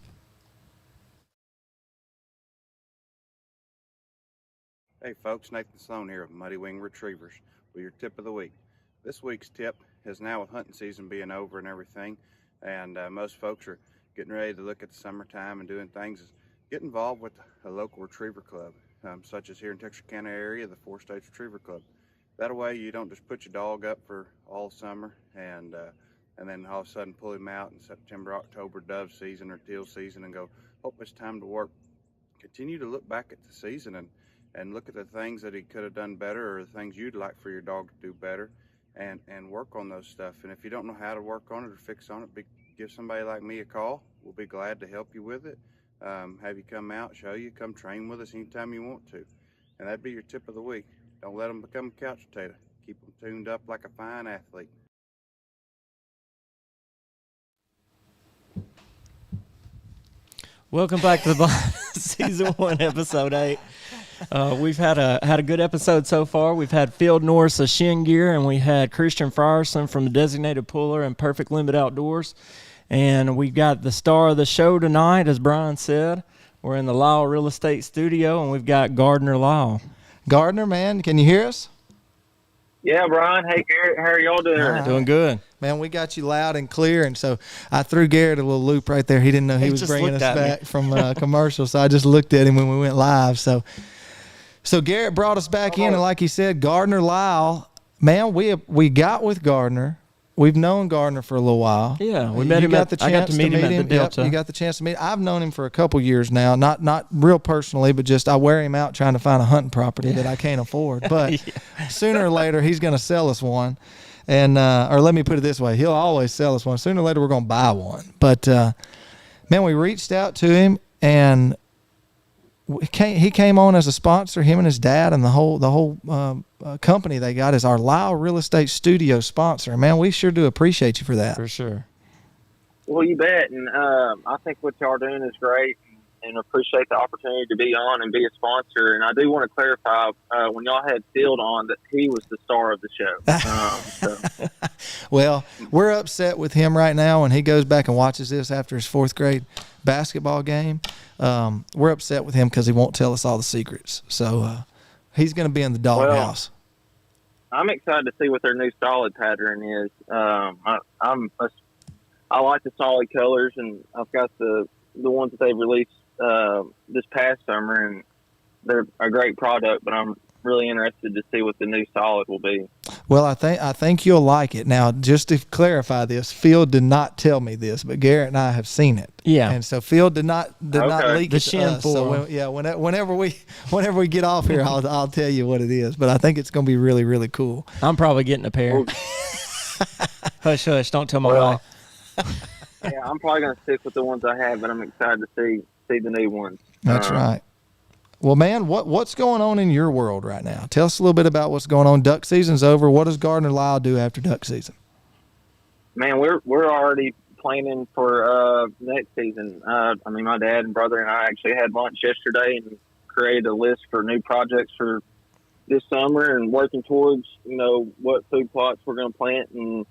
Hey folks, Nathan Sloan here of Muddy Wing Retrievers with your tip of the week. This week's tip is, now with hunting season being over and everything, and most folks are getting ready to look at the summertime and doing things, is get involved with a local retriever club, such as here in Texarkana area, the 4 States Retriever Club. That way you don't just put your dog up for all summer and then all of a sudden pull him out in September, October, dove season or teal season and go, oh, it's time to work. Continue to look back at the season and look at the things that he could have done better, or the things you'd like for your dog to do better, and work on those stuff. And if you don't know how to work on it or fix on it, give somebody like me a call. We'll be glad to help you with it. Have you come out, show you, come train with us anytime you want to. And that'd be your tip of the week. Don't let them become a couch potato. Keep them tuned up like a fine athlete. Welcome back to the season 1, episode 8. We've had a good episode so far. We've had Field Norris of Shin Gear, and we had Christian Frierson from the Designated Puller and Perfect Limit Outdoors. And we've got the star of the show tonight, as Brian said. We're in the Lyle Real Estate Studio, and we've got Gardner Lyle. Gardner, man, can you hear us? Yeah, Brian. Hey, Garrett. How are y'all doing? Right. Doing good. Man, we got you loud and clear, and so I threw Garrett a little loop right there. He didn't know he was bringing us back from commercial, so I just looked at him when we went live. So Garrett brought us back in, and like he said, Gardner Lyle, man, we got with Gardner. We've known Gardner for a little while. Yeah, we met him. I got to meet him at the Delta. Yep, you got the chance to meet. I've known him for a couple years now, not real personally, but just I wear him out trying to find a hunting property that I can't afford. But sooner or later, he's going to sell us one, and or let me put it this way: he'll always sell us one. Sooner or later, we're going to buy one. But man, we reached out to him, and he came on as a sponsor. Him and his dad, and the whole company they got is our Lyle Real Estate Studio sponsor. Man, we sure do appreciate you for that. For sure. Well, you bet. And I think what y'all are doing is great, and appreciate the opportunity to be on and be a sponsor. And I do want to clarify, when y'all had Field on, that he was the star of the show. Well, we're upset with him right now when he goes back and watches this after his 4th grade basketball game. We're upset with him because he won't tell us all the secrets. So he's going to be in the doghouse. I'm excited to see what their new solid pattern is. I like the solid colors, and I've got the ones that they released this past summer, and they're a great product. But I'm really interested to see what the new solid will be. Well, I think you'll like it. Now, just to clarify this, Field did not tell me this, but Garrett and I have seen it. Yeah, and so Field did not leak the it to us. So whenever we get off here, I'll tell you what it is. But I think it's going to be really, really cool. I'm probably getting a pair. Hush, hush! Don't tell my wife. Yeah, I'm probably going to stick with the ones I have, but I'm excited to see the new ones. That's right. Well, man, what's going on in your world right now? Tell us a little bit about what's going on. Duck season's over. What does Gardner Lyle do after duck season? Man, we're already planning for next season. I mean, my dad and brother and I actually had lunch yesterday and created a list for new projects for this summer and working towards, you know, what food plots we're going to plant and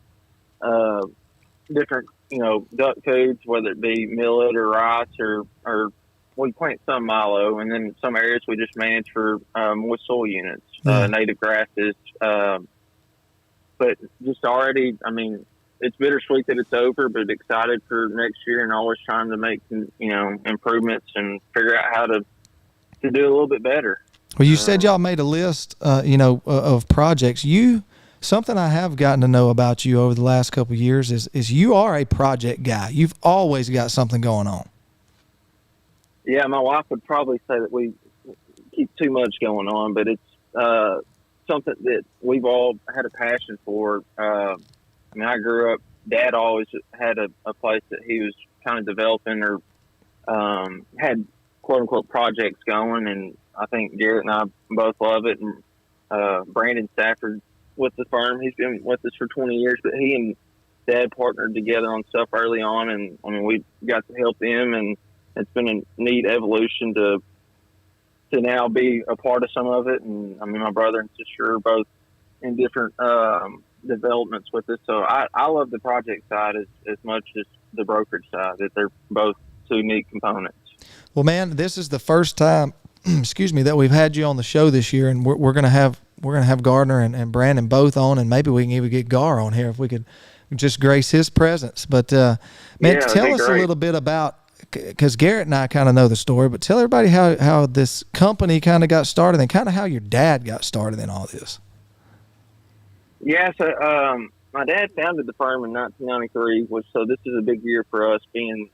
different, you know, duck foods, whether it be millet or rice or we plant some milo, and then some areas we just manage for moist soil units, native grasses. But just already, I mean, it's bittersweet that it's over, but excited for next year and always trying to make, you know, improvements and figure out how to do a little bit better. Well, you said y'all made a list, you know, of projects. Something I have gotten to know about you over the last couple of years is you are a project guy. You've always got something going on. Yeah, my wife would probably say that we keep too much going on, but it's something that we've all had a passion for. I mean, I grew up, Dad always had a place that he was kind of developing or had quote-unquote projects going, and I think Garrett and I both love it. And Brandon Stafford with the firm, he's been with us for 20 years, but he and Dad partnered together on stuff early on, and I mean, we got to help him, and it's been a neat evolution to now be a part of some of it. And I mean, my brother and sister are both in different developments with it. So I love the project side as much as the brokerage side, that they're both two neat components. Well, man, this is the first time, excuse me, that we've had you on the show this year, and we're gonna have Gardner and Brandon both on, and maybe we can even get Gar on here if we could just grace his presence. But man, Yeah, tell us a little bit about, because Garrett and I kind of know the story, but tell everybody how this company kind of got started and kind of how your dad got started in all this. Yeah, so my dad founded the firm in 1993, so this is a big year for us, being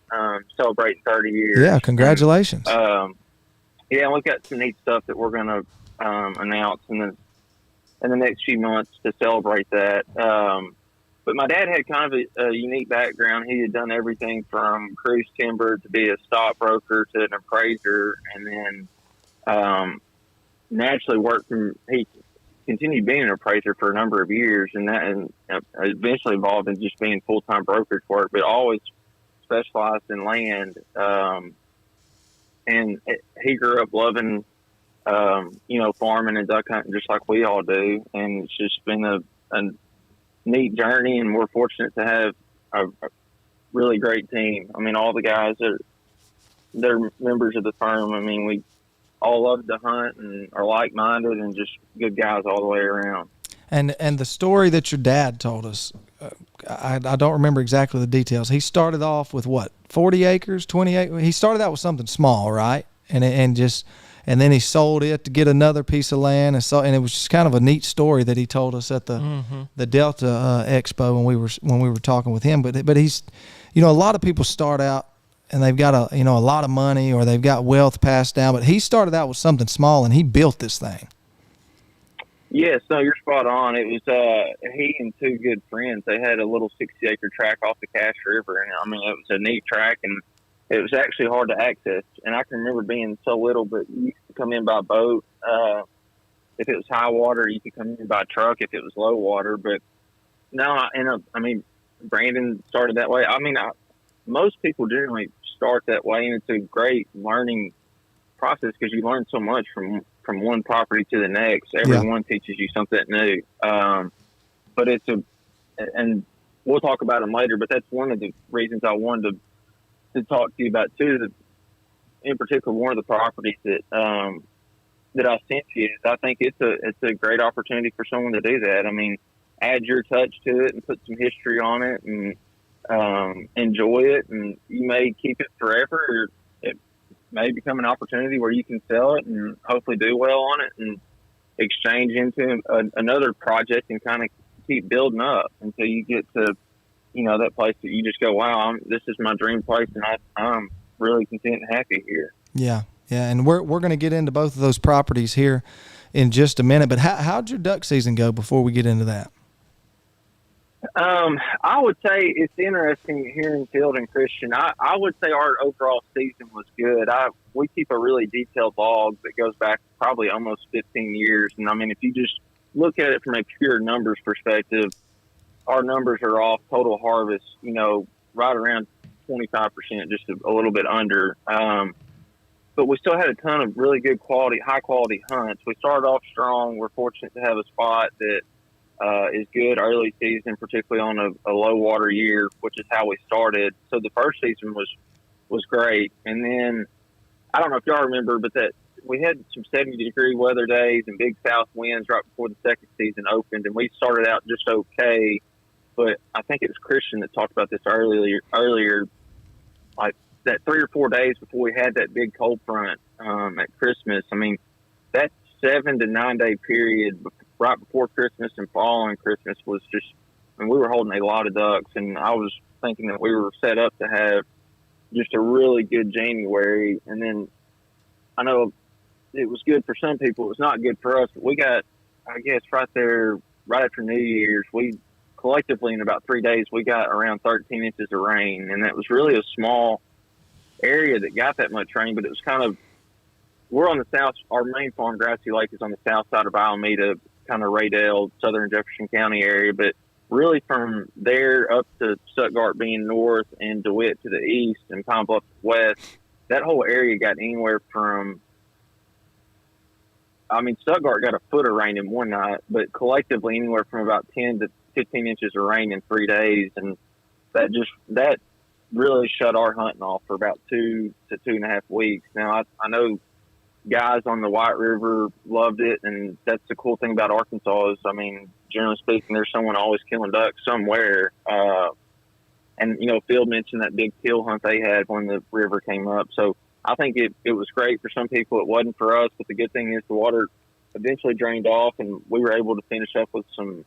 celebrating 30 years. Yeah, congratulations. Yeah, we've got some neat stuff that we're going to announce in the next few months to celebrate that. But my dad had kind of a unique background. He had done everything from cruise timber to be a stockbroker to an appraiser, and then naturally he continued being an appraiser for a number of years, and eventually evolved in just being full-time brokerage work, but always specialized in land. And he grew up loving, you know, farming and duck hunting just like we all do, and it's just been a neat journey, and we're fortunate to have a really great team. I mean, all the guys they're members of the firm. I mean, we all love to hunt and are like-minded and just good guys all the way around. And the story that your dad told us, I don't remember exactly the details. He started off with what, 40 acres, 20 acres? He started out with something small, right? And then he sold it to get another piece of land, and it was just kind of a neat story that he told us at the Delta Expo when we were talking with him. But he's, you know, a lot of people start out and they've got a lot of money or they've got wealth passed down, but he started out with something small and he built this thing. Yes, no, you're spot on. It was he and two good friends. They had a little 60-acre track off the Cache River, and I mean, it was a neat track, and it was actually hard to access. And I can remember being so little, but you could come in by boat. If it was high water, you could come in by truck if it was low water. But no, I mean, Brandon started that way. I mean, most people generally start that way, and it's a great learning process because you learn so much from one property to the next. Everyone teaches you something new. But and we'll talk about them later, but that's one of the reasons I wanted to talk to you about too. In particular, one of the properties that I sent you, I think it's a great opportunity for someone to do that. I mean, add your touch to it and put some history on it and enjoy it, and you may keep it forever, or it may become an opportunity where you can sell it and hopefully do well on it and exchange into another project and kind of keep building up until you get to, you know, that place that you just go, wow, this is my dream place, and I'm really content and happy here. Yeah, and we're going to get into both of those properties here in just a minute. But how'd your duck season go before we get into that? I would say it's interesting here in Field and Christian. I would say our overall season was good. we keep a really detailed log that goes back probably almost 15 years. And I mean, if you just look at it from a pure numbers perspective, our numbers are off total harvest, right around 25%, just a little bit under. But we still had a ton of really good quality, high quality hunts. We started off strong. We're fortunate to have a spot that is good early season, particularly on a low water year, which is how we started. So the first season was great. And then I don't know if y'all remember, but that we had some 70-degree weather days and big south winds right before the second season opened, and we started out just okay. But I think it was Christian that talked about this earlier, like that 3 or 4 days before we had that big cold front at Christmas. I mean, that 7 to 9 day period right before Christmas and following Christmas was just, I mean, we were holding a lot of ducks, and I was thinking that we were set up to have just a really good January. And then I know it was good for some people. It was not good for us, but we got, I guess, right there, right after New Year's, we collectively in about 3 days, we got around 13 inches of rain. And that was really a small area that got that much rain, but it was kind of, we're on the south, our main farm, Grassy Lake, is on the south side of Alameda, kind of Raydale, southern Jefferson County area. But really from there up to Stuttgart being north and DeWitt to the east and Pine Bluff to the west, that whole area got anywhere from, I mean, Stuttgart got a foot of rain in one night, but collectively anywhere from about 10 to 15 inches of rain in 3 days. And that really shut our hunting off for about 2 to 2.5 weeks. Now, I know guys on the White River loved it, and that's the cool thing about Arkansas is, I mean, generally speaking, there's someone always killing ducks somewhere. And, Field mentioned that big kill hunt they had when the river came up. So I think it was great for some people. It wasn't for us, but the good thing is the water eventually drained off, and we were able to finish up with some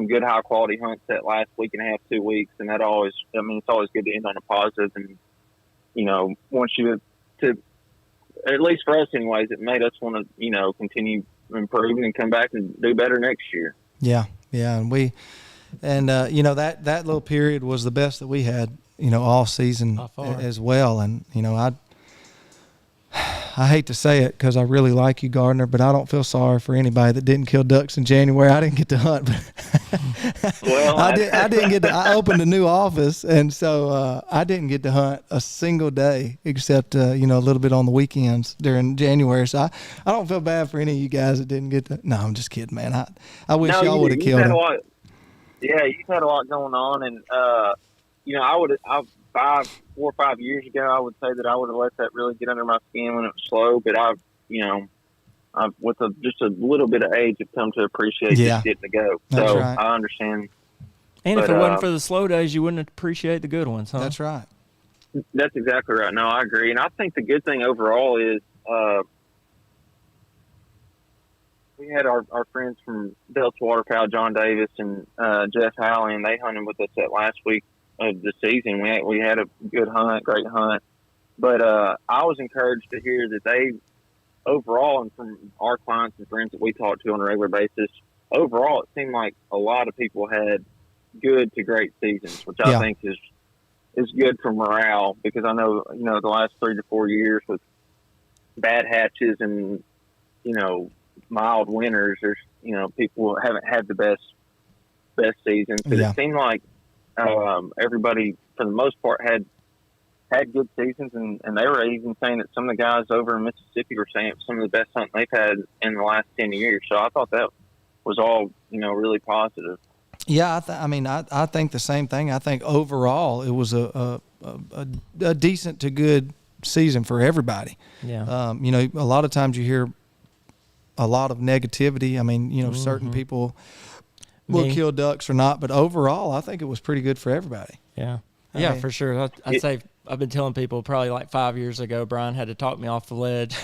good high quality hunts that last week and a half, 2 weeks. And that always, I mean, it's always good to end on a positive. And, once you to, at least for us anyways, it made us want to, continue improving and come back and do better next year. Yeah. Yeah. And that little period was the best that we had, all season as well. And, I hate to say it because I really like you, Gardner, but I don't feel sorry for anybody that didn't kill ducks in January. I didn't get to hunt, but well, I didn't get to. I opened a new office, and so I didn't get to hunt a single day except a little bit on the weekends during January. So I don't feel bad for any of you guys that didn't get to. No, I'm just kidding, man. I wish y'all would have killed him. Yeah, you've had a lot going on, and I 4 or 5 years ago, I would say that I would have let that really get under my skin when it was slow. But I've with just a little bit of age, have come to appreciate just getting to go. That's so right. I understand. And if it wasn't for the slow days, you wouldn't appreciate the good ones, huh? That's right. That's exactly right. No, I agree. And I think the good thing overall is we had our friends from Delta Waterfowl, John Davis and Jeff Howley, and they hunted with us that last week of the season. We had a good hunt, great hunt. But I was encouraged to hear that they overall, and from our clients and friends that we talk to on a regular basis, overall it seemed like a lot of people had good to great seasons, which I think is good for morale, because I know, the last 3 to 4 years with bad hatches and, mild winters, there's, people haven't had the best seasons. But it seemed like everybody, for the most part, had good seasons, and they were even saying that some of the guys over in Mississippi were saying it was some of the best hunting they've had in the last 10 years. So I thought that was all, really positive. Yeah, I think the same thing. I think overall it was a decent to good season for everybody. Yeah. A lot of times you hear a lot of negativity. I mean, certain people will kill ducks or not, but overall I think it was pretty good for everybody. Yeah. I mean, for sure. I'd say I've been telling people probably like 5 years ago, Brian had to talk me off the ledge.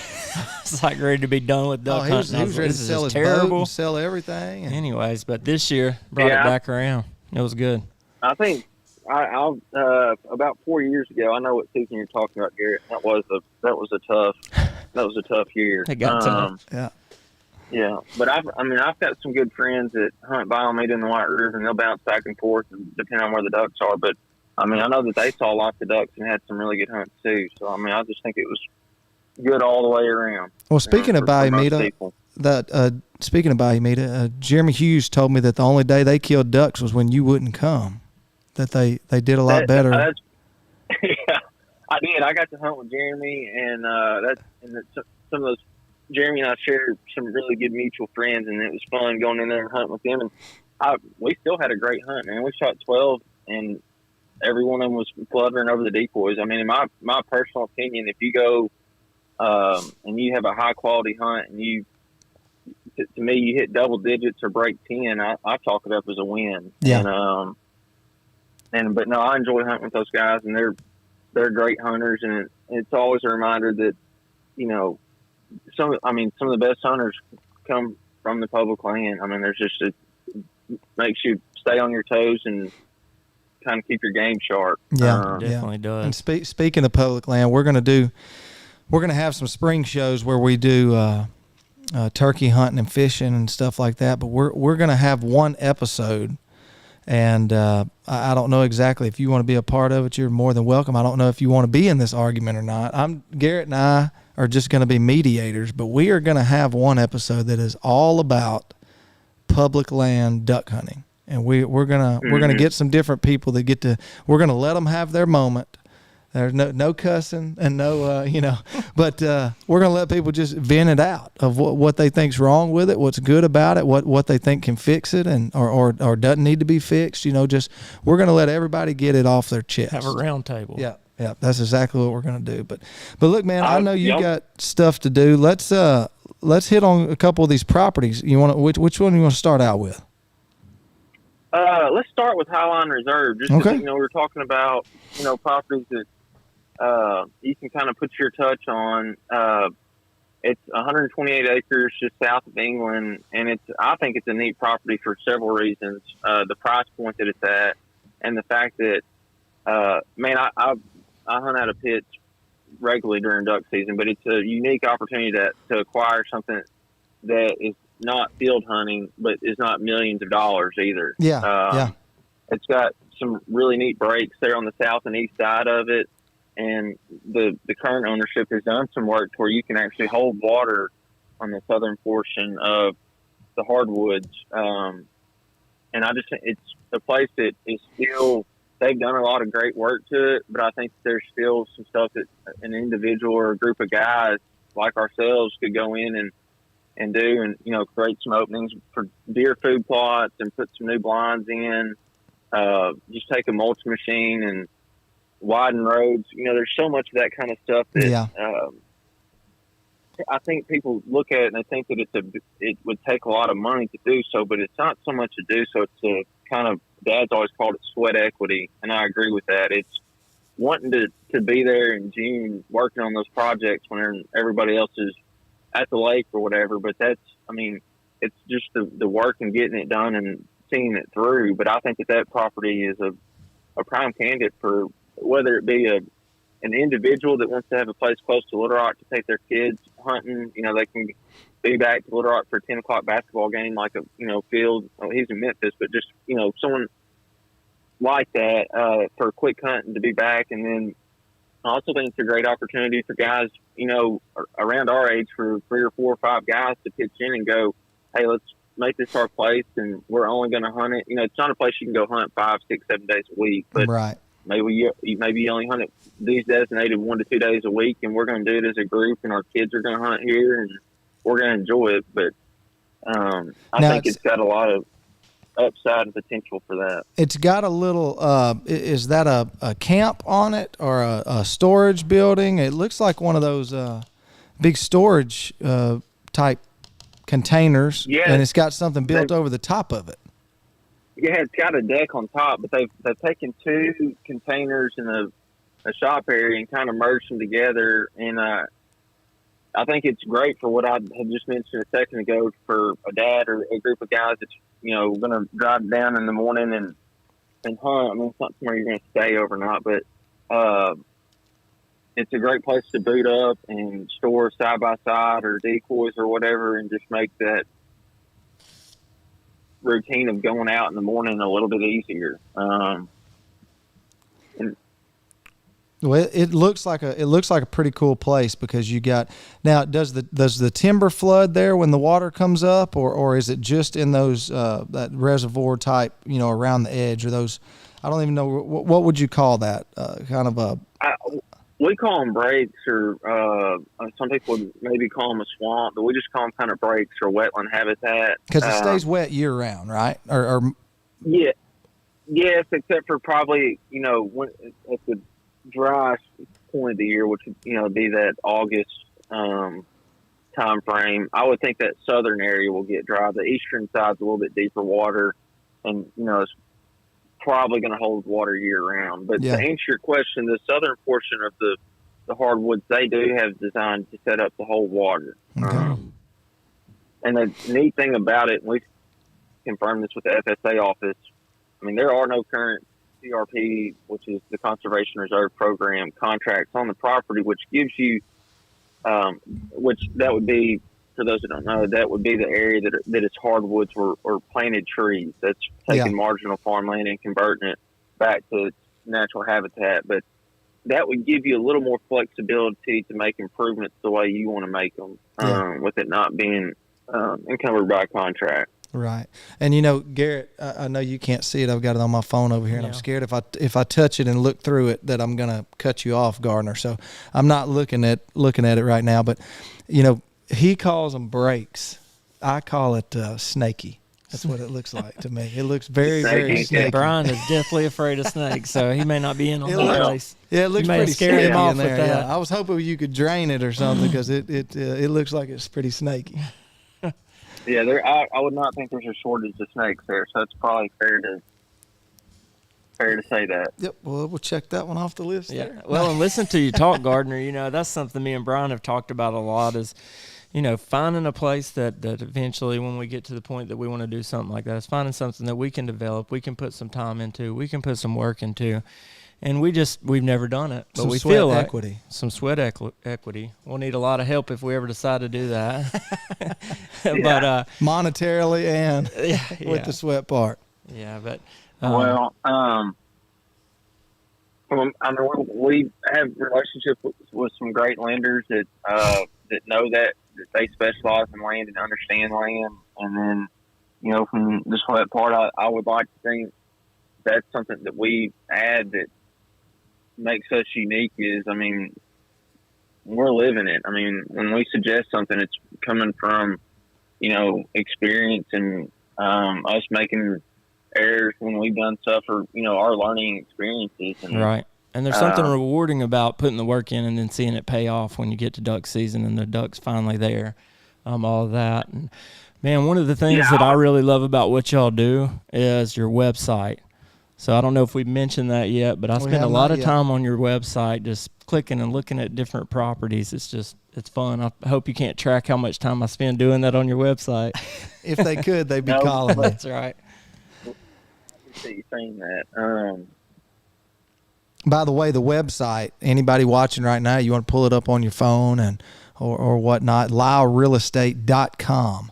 It's like ready to be done with duck hunting. He was ready to sell his boat and sell everything. Anyways, but this year brought it back around. It was good. I think about 4 years ago, I know what season you're talking about, Garrett. That was a tough year. It got tough. Yeah, but I've got some good friends that hunt by Alameda in the White River, and they'll bounce back and forth depending on where the ducks are. But I know that they saw lots of ducks and had some really good hunts too. So I just think it good all the way around. Well, speaking of for most Bayou Meada, people. speaking of Bayou Meada, Jeremy Hughes told me that the only day they killed ducks was when you wouldn't come. That they did a lot better. Yeah, I did. I got to hunt with Jeremy, and some of those. Jeremy and I shared some really good mutual friends, and it was fun going in there and hunting with them. And we still had a great hunt, man. We shot 12, and every one of them was fluttering over the decoys. I mean, in my personal opinion, if you go and you have a high quality hunt, and to me, you hit double digits or break 10, I chalk it up as a win. Yeah. But no, I enjoy hunting with those guys, and they're great hunters, and it's always a reminder that, you know, some of the best hunters come from the public land. I mean, there's just it makes you stay on your toes and kind of keep your game sharp. Yeah, Definitely does. And speaking of public land, we're gonna have some spring shows where we do turkey hunting and fishing and stuff like that. But we're gonna have one episode, and I don't know exactly if you want to be a part of it. You're more than welcome. I don't know if you want to be in this argument or not. Garrett and I are just going to be mediators, but we are going to have one episode that is all about public land duck hunting, and we're gonna get some different people that we're gonna let them have their moment. There's no cussing and no but we're gonna let people just vent it out of what they think's wrong with it, what's good about it, what they think can fix it, and or doesn't need to be fixed. Just we're gonna let everybody get it off their chest. Have a round table. Yeah, that's exactly what we're gonna do. But look, man, I know you got stuff to do. Let's hit on a couple of these properties. You want which one you want to start out with? Let's start with Highline Reserve. Just okay. We were talking about properties that you can kind of put your touch on. It's 128 acres just south of England, and I think it's a neat property for several reasons. The price point that it's at, and the fact that, man, I hunt out of pits regularly during duck season, but it's a unique opportunity to acquire something that is not field hunting, but is not millions of dollars either. Yeah. It's got some really neat breaks there on the south and east side of it. And the current ownership has done some work to where you can actually hold water on the southern portion of the hardwoods. And I just think it's a place that is still, they've done a lot of great work to it, but I think there's still some stuff that an individual or a group of guys like ourselves could go in and do, and create some openings for deer food plots and put some new blinds in. Just take a mulch machine and widen roads. There's so much of that kind of stuff that I think people look at it and they think that it would take a lot of money to do so, but it's not so much to do so. It's a kind of, Dad's always called it sweat equity, and I agree with that. It's wanting to be there in June working on those projects when everybody else is at the lake or whatever, but it's just the work and getting it done and seeing it through. But I think that property is a prime candidate for whether it be an individual that wants to have a place close to Little Rock to take their kids hunting. They can be back to Little Rock for a 10 o'clock basketball game, like a field. He's in Memphis, but just someone like that for a quick hunt and to be back. And then I also think it's a great opportunity for guys, around our age, for 3 or 4 or 5 guys to pitch in and go, hey, let's make this our place, and we're only going to hunt it. It's not a place you can go hunt 5, 6, 7 days a week, but right. Maybe you only hunt it these designated 1 to 2 days a week, and we're going to do it as a group, and our kids are going to hunt here, and we're going to enjoy it. But I think it's got a lot of upside and potential for that. It's got a little, is that a camp on it or a storage building? It looks like one of those big storage type containers, and it's got something built over the top of it. Yeah, it's got a deck on top, but they've taken 2 containers in a shop area and kind of merged them together. And I think it's great for what I had just mentioned a second ago, for a dad or a group of guys that's going to drive down in the morning and hunt. It's not somewhere you're going to stay overnight, but it's a great place to boot up and store side by side or decoys or whatever, and just make that routine of going out in the morning a little bit easier. And Well, it looks like a pretty cool place because you got now. Does the timber flood there when the water comes up, or is it just in those that reservoir type, around the edge, or those? I don't even know what would you call that kind of a. We call them breaks, or some people would maybe call them a swamp, but we just call them kind of breaks or wetland habitat. Because it stays wet year round, right? Or yeah, yes, except for probably when at the dry point of the year, which would be that August time frame. I would think that southern area will get dry. The eastern side's a little bit deeper water, and it's probably going to hold water year round. But to answer your question, the southern portion of the hardwoods, they do have designed to set up to hold water. Okay. And the neat thing about it, and we've confirmed this with the FSA office, I mean, there are no current CRP, which is the Conservation Reserve Program, contracts on the property, which gives you, which that would be, for those that don't know, that would be the area that is hardwoods or planted trees. That's taking marginal farmland and converting it back to its natural habitat. But that would give you a little more flexibility to make improvements the way you want to make them, with it not being encumbered by a contract. Right. And Garrett, I know you can't see it. I've got it on my phone over here, and I'm scared if I touch it and look through it that I'm going to cut you off, Gardner. So I'm not looking at it right now. But he calls them breaks. I call it snaky. That's what it looks like to me. It looks very, very snaky. Brian is definitely afraid of snakes, so he may not be in on that place. Yeah, it looks pretty scary snaky him off in there. with that. Yeah. I was hoping you could drain it or something because it looks like it's pretty snaky. Yeah, I would not think there's a shortage of snakes there, so it's probably fair to say that. Yep. Well, we'll check that one off the list. Yeah. There. Well, and listen to you talk, Gardner. That's something me and Brian have talked about a lot. Is finding a place that eventually, when we get to the point that we want to do something like that, is finding something that we can develop, we can put some time into, we can put some work into. And we've never done it, but we feel like some sweat equity. We'll need a lot of help if we ever decide to do that. But monetarily and with the sweat part. Yeah, but we have relationships with some great lenders that know that they specialize in land and understand land. And then, from the sweat part, I would like to think that's something that we add that makes us unique is, we're living it. When we suggest something, it's coming from, experience and us making errors when we've done stuff, or, our learning experiences. And, right. And there's something rewarding about putting the work in and then seeing it pay off when you get to duck season and the duck's finally there, all of that. And, man, one of the things that I really love about what y'all do is your website. So I don't know if we've mentioned that yet, but I spend a lot of time on your website just clicking and looking at different properties. It's fun. I hope you can't track how much time I spend doing that on your website. If they could, they'd be calling me. That's right. I appreciate you saying that. By the way, the website, anybody watching right now, you want to pull it up on your phone or whatnot, LyleRealEstate.com.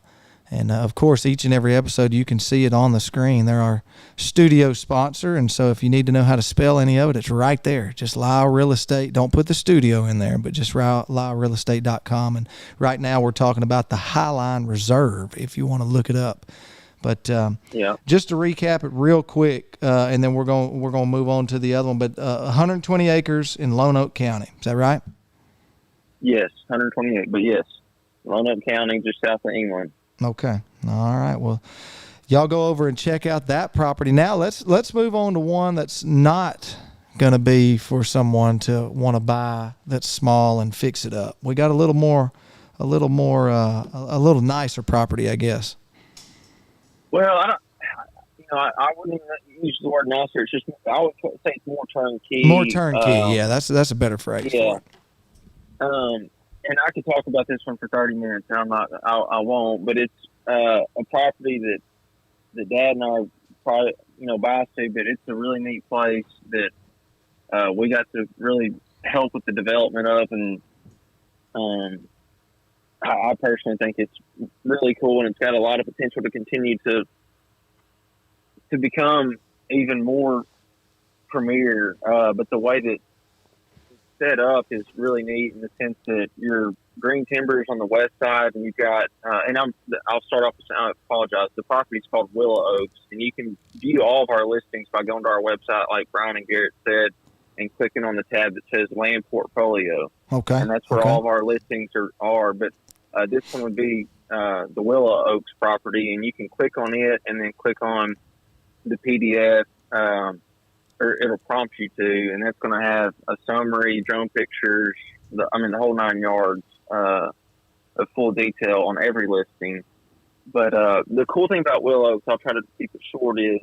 And, of course, each and every episode, you can see it on the screen. They're our studio sponsor, and so if you need to know how to spell any of it, it's right there. Just Lyle Real Estate. Don't put the studio in there, but just LyleRealEstate.com. And right now we're talking about the Highline Reserve, if you want to look it up. But just to recap it real quick, and then we're going to move on to the other one. But 120 acres in Lone Oak County. Is that right? Yes, 128. But, yes, Lone Oak County, just south of England. Okay. All right. Well, y'all go over and check out that property. Now let's move on to one that's not going to be for someone to want to buy that's small and fix it up. We got a little nicer property, I guess. Well, I wouldn't even use the word nicer. It's just, I would say it's more turnkey. More turnkey. Yeah, that's a better phrase. Yeah. For it. And I could talk about this one for 30 minutes, and I won't, but it's a property that Dad and I probably, bias to, but it's a really neat place that we got to really help with the development of, and I personally think it's really cool, and it's got a lot of potential to continue to become even more premier. But the way that set up is really neat in the sense that your green timber is on the west side, and you've got. I'll start off with. I apologize. The property is called Willow Oaks, and you can view all of our listings by going to our website, like Brian and Garrett said, and clicking on the tab that says Land Portfolio. Okay. And that's where Okay. all of our listings are. But this one would be the Willow Oaks property, and you can click on it and then click on the PDF, or it'll prompt you to, and that's going to have a summary, drone pictures, the whole 9 yards of full detail on every listing. But the cool thing about Willow Oaks, I'll try to keep it short, is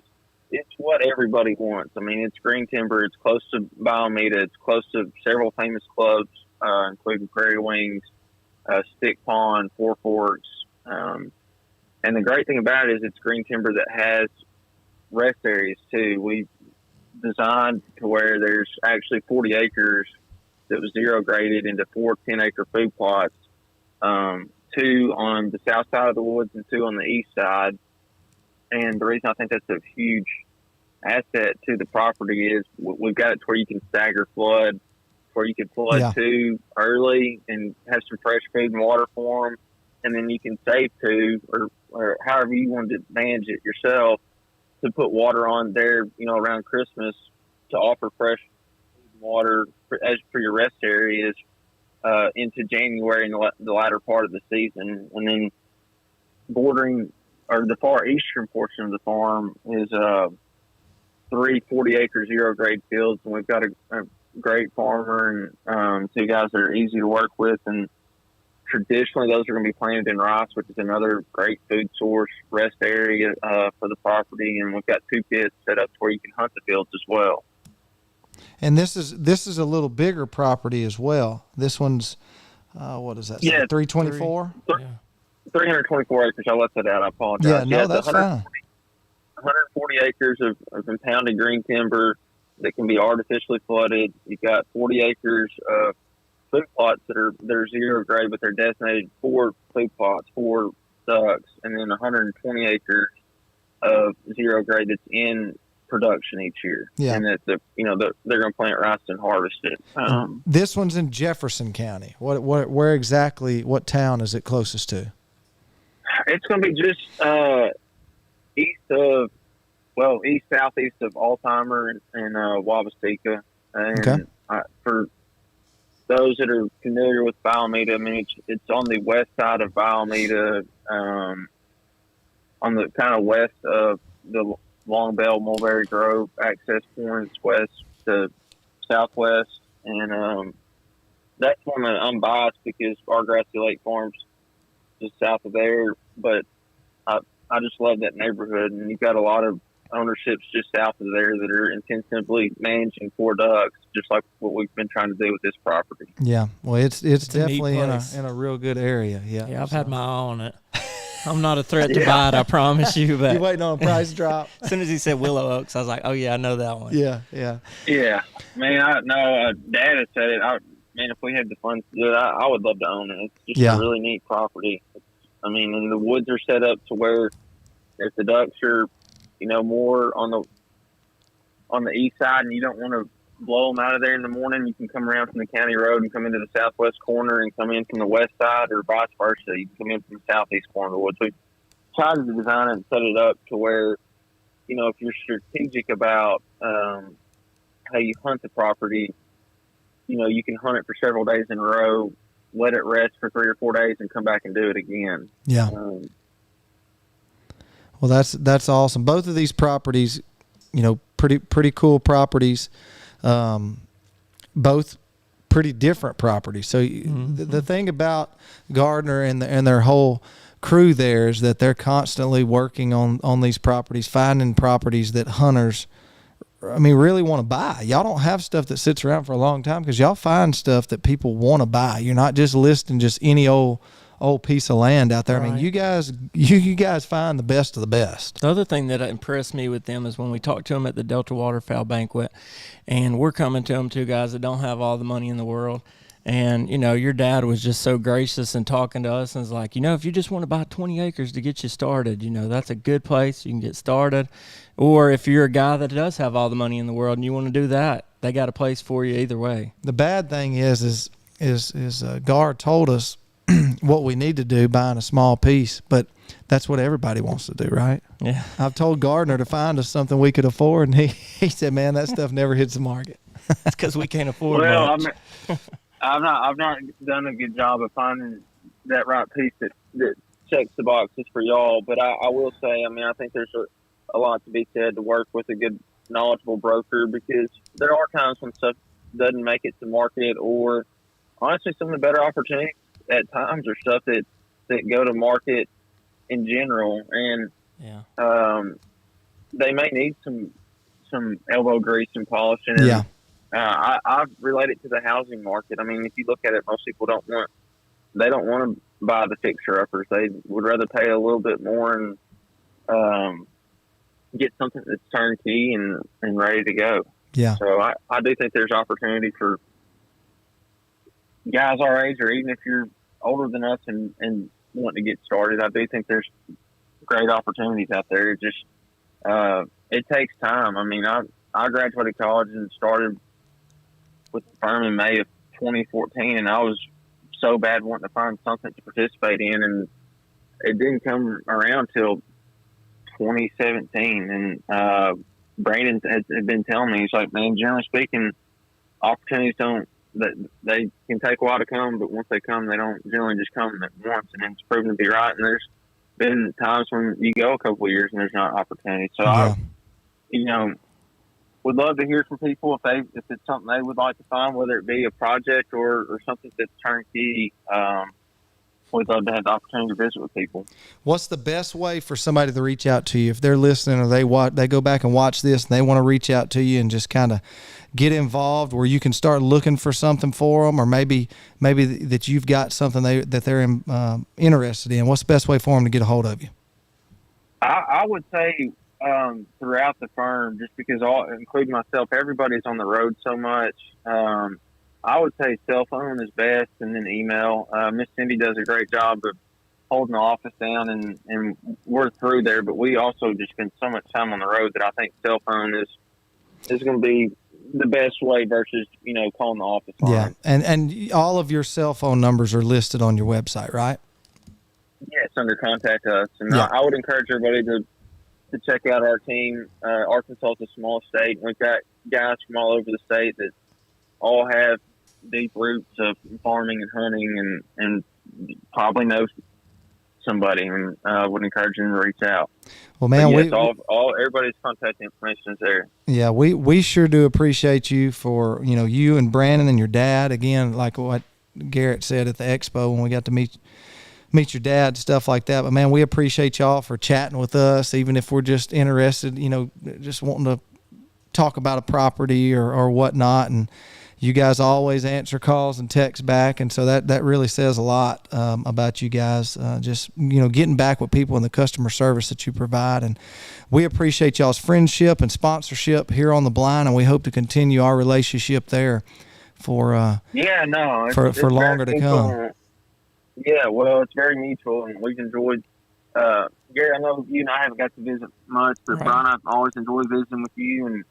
it's what everybody wants. I mean, it's green timber. It's close to Biomeda. It's close to several famous clubs, including Prairie Wings, Stick Pond, Four Forks. And the great thing about it is it's green timber that has rest areas too. We designed to where there's actually 40 acres that was zero graded into 4 10-acre food plots, 2 on the south side of the woods and 2 on the east side. And the reason I think that's a huge asset to the property is we've got it to where you can stagger flood, where you can flood too early and have some fresh food and water for them, and then you can save too, or however you want to manage it yourself, to put water on there, around Christmas to offer fresh food and water for your rest areas into January and the latter part of the season. And then bordering, or the far eastern portion of the farm is 3 40-acre zero-grade fields, and we've got a great farmer and 2 guys that are easy to work with. And traditionally, those are going to be planted in rice, which is another great food source, rest area for the property. And we've got 2 pits set up where you can hunt the fields as well. And this is a little bigger property as well. This one's what is that? Yeah, 324. 324 acres. I left that out. I apologize. Yeah, no, that's fine. 140 acres of impounded green timber that can be artificially flooded. You've got 40 acres of food plots that are zero grade, but they're designated for food plots, for ducks, and then 120 acres of zero grade that's in production each year. Yeah. And that they're going to plant rice and harvest it. This one's in Jefferson County. Where exactly? What town is it closest to? It's going to be just east southeast of Alzheimer and Wabastica. And Okay. For those that are familiar with Biomeda, I mean, it's on the west side of Biomeda, on the kind of west of the Long Bell Mulberry Grove access points, west to southwest. And that's one that I'm biased because our Grassy Lake Farm's just south of there. But I just love that neighborhood, and you've got a lot of ownerships just south of there that are intensively managing for ducks, just like what we've been trying to do with this property. Yeah, well, it's definitely in place. a real good area. Yeah, Yeah, I've had my eye on it. I'm not a threat to buy it, I promise you. But You waiting on a price drop? as soon as he said Willow Oaks, I was like, oh yeah, I know that one. Yeah. Yeah, man. Dad has said it. Man, if we had the funds to do it, I would love to own it. It's just a really neat property. And the woods are set up to where if the ducks are, more on the east side, and you don't want to blow them out of there in the morning, you can come around from the county road and come into the southwest corner and come in from the west side, or vice versa. You can come in from the southeast corner of the woods. We tried to design it and set it up to where, if you're strategic about how you hunt the property, you can hunt it for several days in a row, let it rest for 3 or 4 days, and come back and do it again. Yeah. Well, that's awesome. Both of these properties, pretty cool properties. Both pretty different properties. So the thing about Gardner and their whole crew there is that they're constantly working on these properties, finding properties that hunters, really want to buy. Y'all don't have stuff that sits around for a long time because y'all find stuff that people want to buy. You're not just listing just any old piece of land out there. Right. You guys find the best of the best. The other thing that impressed me with them is when we talked to them at the Delta Waterfowl Banquet, and we're coming to them, 2 guys that don't have all the money in the world. And, your dad was just so gracious and talking to us and was like, if you just want to buy 20 acres to get you started, that's a good place. You can get started. Or if you're a guy that does have all the money in the world and you want to do that, they got a place for you either way. The bad thing is Gar told us what we need to do, buying a small piece, but that's what everybody wants to do, right? Yeah. I've told Gardner to find us something we could afford, and he said, man, that stuff never hits the market. That's because we can't afford Well, much. I've not done a good job of finding that right piece that checks the boxes for y'all. But I will say, I mean, I think there's a lot to be said to work with a good, knowledgeable broker, because there are times when stuff doesn't make it to market, or honestly, some of the better opportunities at times are stuff that go to market in general, and they may need some elbow grease and polishing. And, Yeah. I relate it to the housing market. I mean, if you look at it, most people don't want to buy the fixer uppers. They would rather pay a little bit more and get something that's turnkey and ready to go. Yeah. So I do think there's opportunity for guys our age, or even if you're older than us and want to get started. I do think there's great opportunities out there. It just it takes time. I mean, I graduated college and started with the firm in May of 2014, and I was so bad wanting to find something to participate in, and it didn't come around till 2017. And Brandon had been telling me, he's like, man, generally speaking, opportunities they can take a while to come, but once they come, they don't generally just come at once, and it's proven to be right. And there's been times when you go a couple of years and there's not opportunity. So I would love to hear from people if it's something they would like to find, whether it be a project or something that's turnkey. We'd love to have the opportunity to visit with people. What's the best way for somebody to reach out to you if they're listening, or they go back and watch this and they want to reach out to you and just kind of get involved, where you can start looking for something for them, or maybe that you've got something that they're interested in? What's the best way for them to get a hold of you? I would say throughout the firm, just because including myself, everybody's on the road so much. I would say cell phone is best, and then email. Miss Cindy does a great job of holding the office down, and we're through there, but we also just spend so much time on the road that I think cell phone is going to be the best way versus, calling the office line. Yeah. And all of your cell phone numbers are listed on your website, right? Yes, under Contact Us. And I would encourage everybody to check out our team. Arkansas is a small state. We've got guys from all over the state that all have deep roots of farming and hunting, and probably know somebody, and would encourage them to reach out. Well, man, everybody's contact information is there. Yeah, we sure do appreciate you for, you and Brandon and your dad. Again, like what Garrett said at the expo when we got to meet your dad, stuff like that. But man, we appreciate y'all for chatting with us, even if we're just interested, just wanting to talk about a property or whatnot. And you guys always answer calls and text back, and so that really says a lot about you guys. Just getting back with people and the customer service that you provide, and we appreciate y'all's friendship and sponsorship here on The Blind, and we hope to continue our relationship there for longer to come. Yeah, well, it's very mutual, and we've enjoyed. Gary, I know you and I haven't got to visit much, but Brian, I've always enjoyed visiting with you, and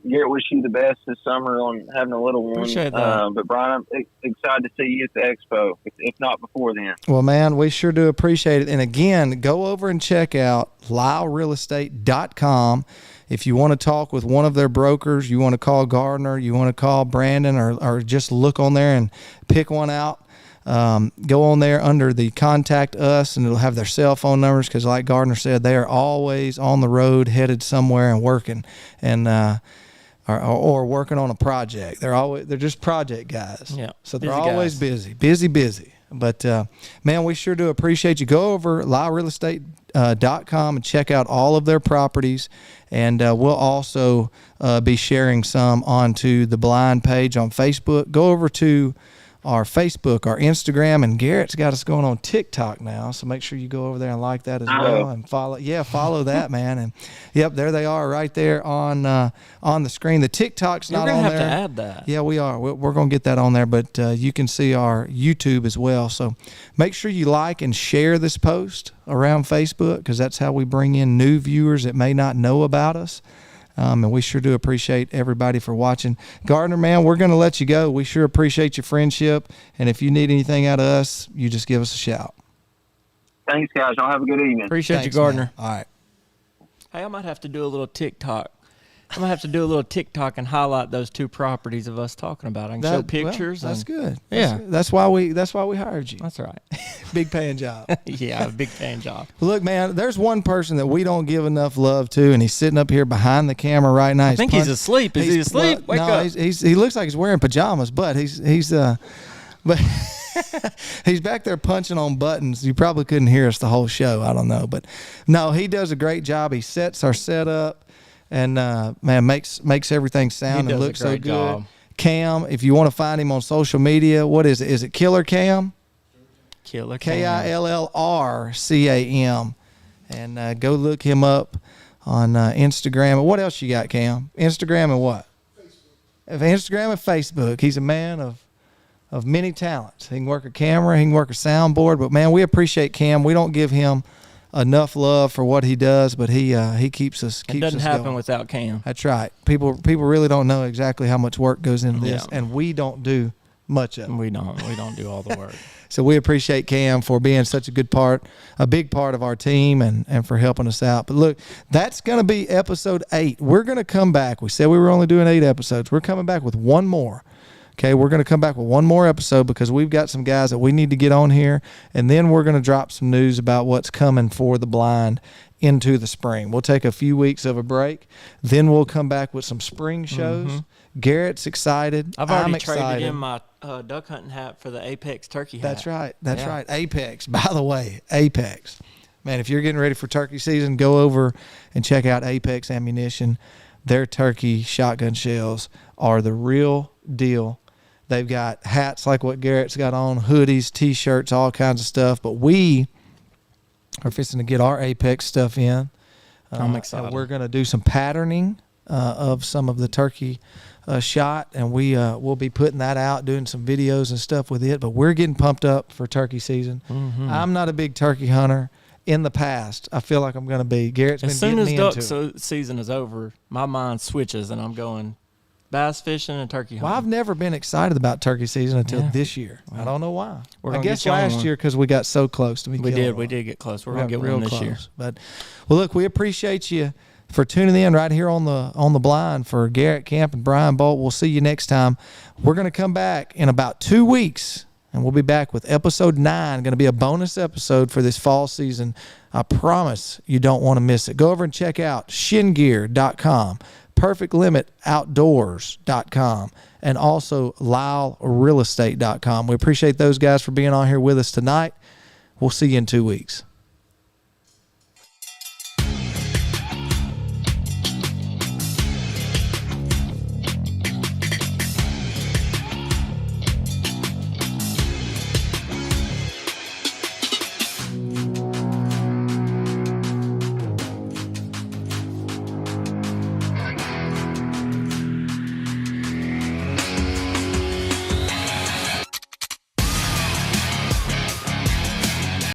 Garrett, wish you the best this summer on having a little one. Appreciate that. But Brian, I'm excited to see you at the expo, if not before then. Well, man, we sure do appreciate it. And again, go over and check out LyleRealEstate.com. If you want to talk with one of their brokers, you want to call Gardner, you want to call Brandon, or just look on there and pick one out. Go on there under the Contact Us, and it'll have their cell phone numbers, because like Gardner said, they are always on the road, headed somewhere and working, and or working on a project. They're just project guys. Yeah. So they're always busy. But man, we sure do appreciate you. Go over LyleRealEstate.com and check out all of their properties, and we'll also be sharing some onto the Blind page on Facebook. Go over to our Facebook, our Instagram, and Garrett's got us going on TikTok now, so make sure you go over there and like that as well, and follow that, man. And yep, there they are right there on the screen. The TikTok's not on there. You're gonna have to add that. Yeah, we are. We're gonna get that on there, but you can see our YouTube as well. So make sure you like and share this post around Facebook, because that's how we bring in new viewers that may not know about us. And we sure do appreciate everybody for watching. Gardner, man, we're going to let you go. We sure appreciate your friendship. And if you need anything out of us, you just give us a shout. Thanks, guys. Y'all have a good evening. Appreciate Thanks, you, Gardner. man. All right. Hey, I might have to do a little TikTok. I'm gonna have to do a little TikTok and highlight those 2 properties of us talking about. I can show pictures. Well, that's and- good. Yeah. That's why we hired you. That's right. Big paying job. Yeah, a big fan job. Look, man, there's one person that we don't give enough love to, and he's sitting up here behind the camera right now. I think he's asleep. Is he asleep? Wake up. He looks like he's wearing pajamas, but but he's back there punching on buttons. You probably couldn't hear us the whole show. I don't know, but no, he does a great job. He sets our setup, and man, makes everything sound He and does a look so great good. job. Cam, if you want to find him on social media, what is it? Is it Killer Cam? Killer Cam. KILLRCAM, and go look him up on Instagram. What else you got, Cam? Instagram and what? Instagram and Facebook. He's a man of many talents. He can work a camera, he can work a soundboard, but man, we appreciate Cam. We don't give him enough love for what he does, but he keeps us It doesn't happen going. without Cam. That's right. People really don't know exactly how much work goes into this, Yeah. and we don't do much of it. We don't do all the work. So we appreciate Cam for being such a big part of our team and for helping us out. But look, that's going to be episode 8. We're going to come back. We said we were only doing 8 episodes. We're coming back with one more. Okay, we're going to come back with one more episode because we've got some guys that we need to get on here, and then we're going to drop some news about what's coming for the blind into the spring. We'll take a few weeks of a break, then we'll come back with some spring shows. Garrett's excited. I've already I'm traded excited. in my duck hunting hat for the Apex turkey hat. That's right. That's Yeah. right. Apex. By the way, Apex. Man, if you're getting ready for turkey season, go over and check out Apex Ammunition. Their turkey shotgun shells are the real deal. They've got hats like what Garrett's got on, hoodies, T-shirts, all kinds of stuff. But we are fixing to get our Apex stuff in. I'm excited. And we're going to do some patterning of some of the turkey shot, and we'll be putting that out, doing some videos and stuff with it. But we're getting pumped up for turkey season. I'm not a big turkey hunter. In the past, I feel like I'm going to be. Garrett's As been soon getting as me duck into it. season is over, my mind switches and I'm going bass fishing and turkey Well, I've hunting. never been excited about turkey season until Yeah. this year. I don't know why. We're I gonna guess get you on last one. year because we got so close to me. We killing did. We one. did get close. We're We going to got get real one this close. year. But well, look, we appreciate you for tuning in right here on the blind for Garrett Camp and Brian Bolt. We'll see you next time. We're going to come back in about 2 weeks, and we'll be back with episode 9. Going to be a bonus episode for this fall season. I promise you don't want to miss it. Go over and check out shingear.com, perfectlimoutdoors.com, and also lylerealestate.com. We appreciate those guys for being on here with us tonight. We'll see you in 2 weeks.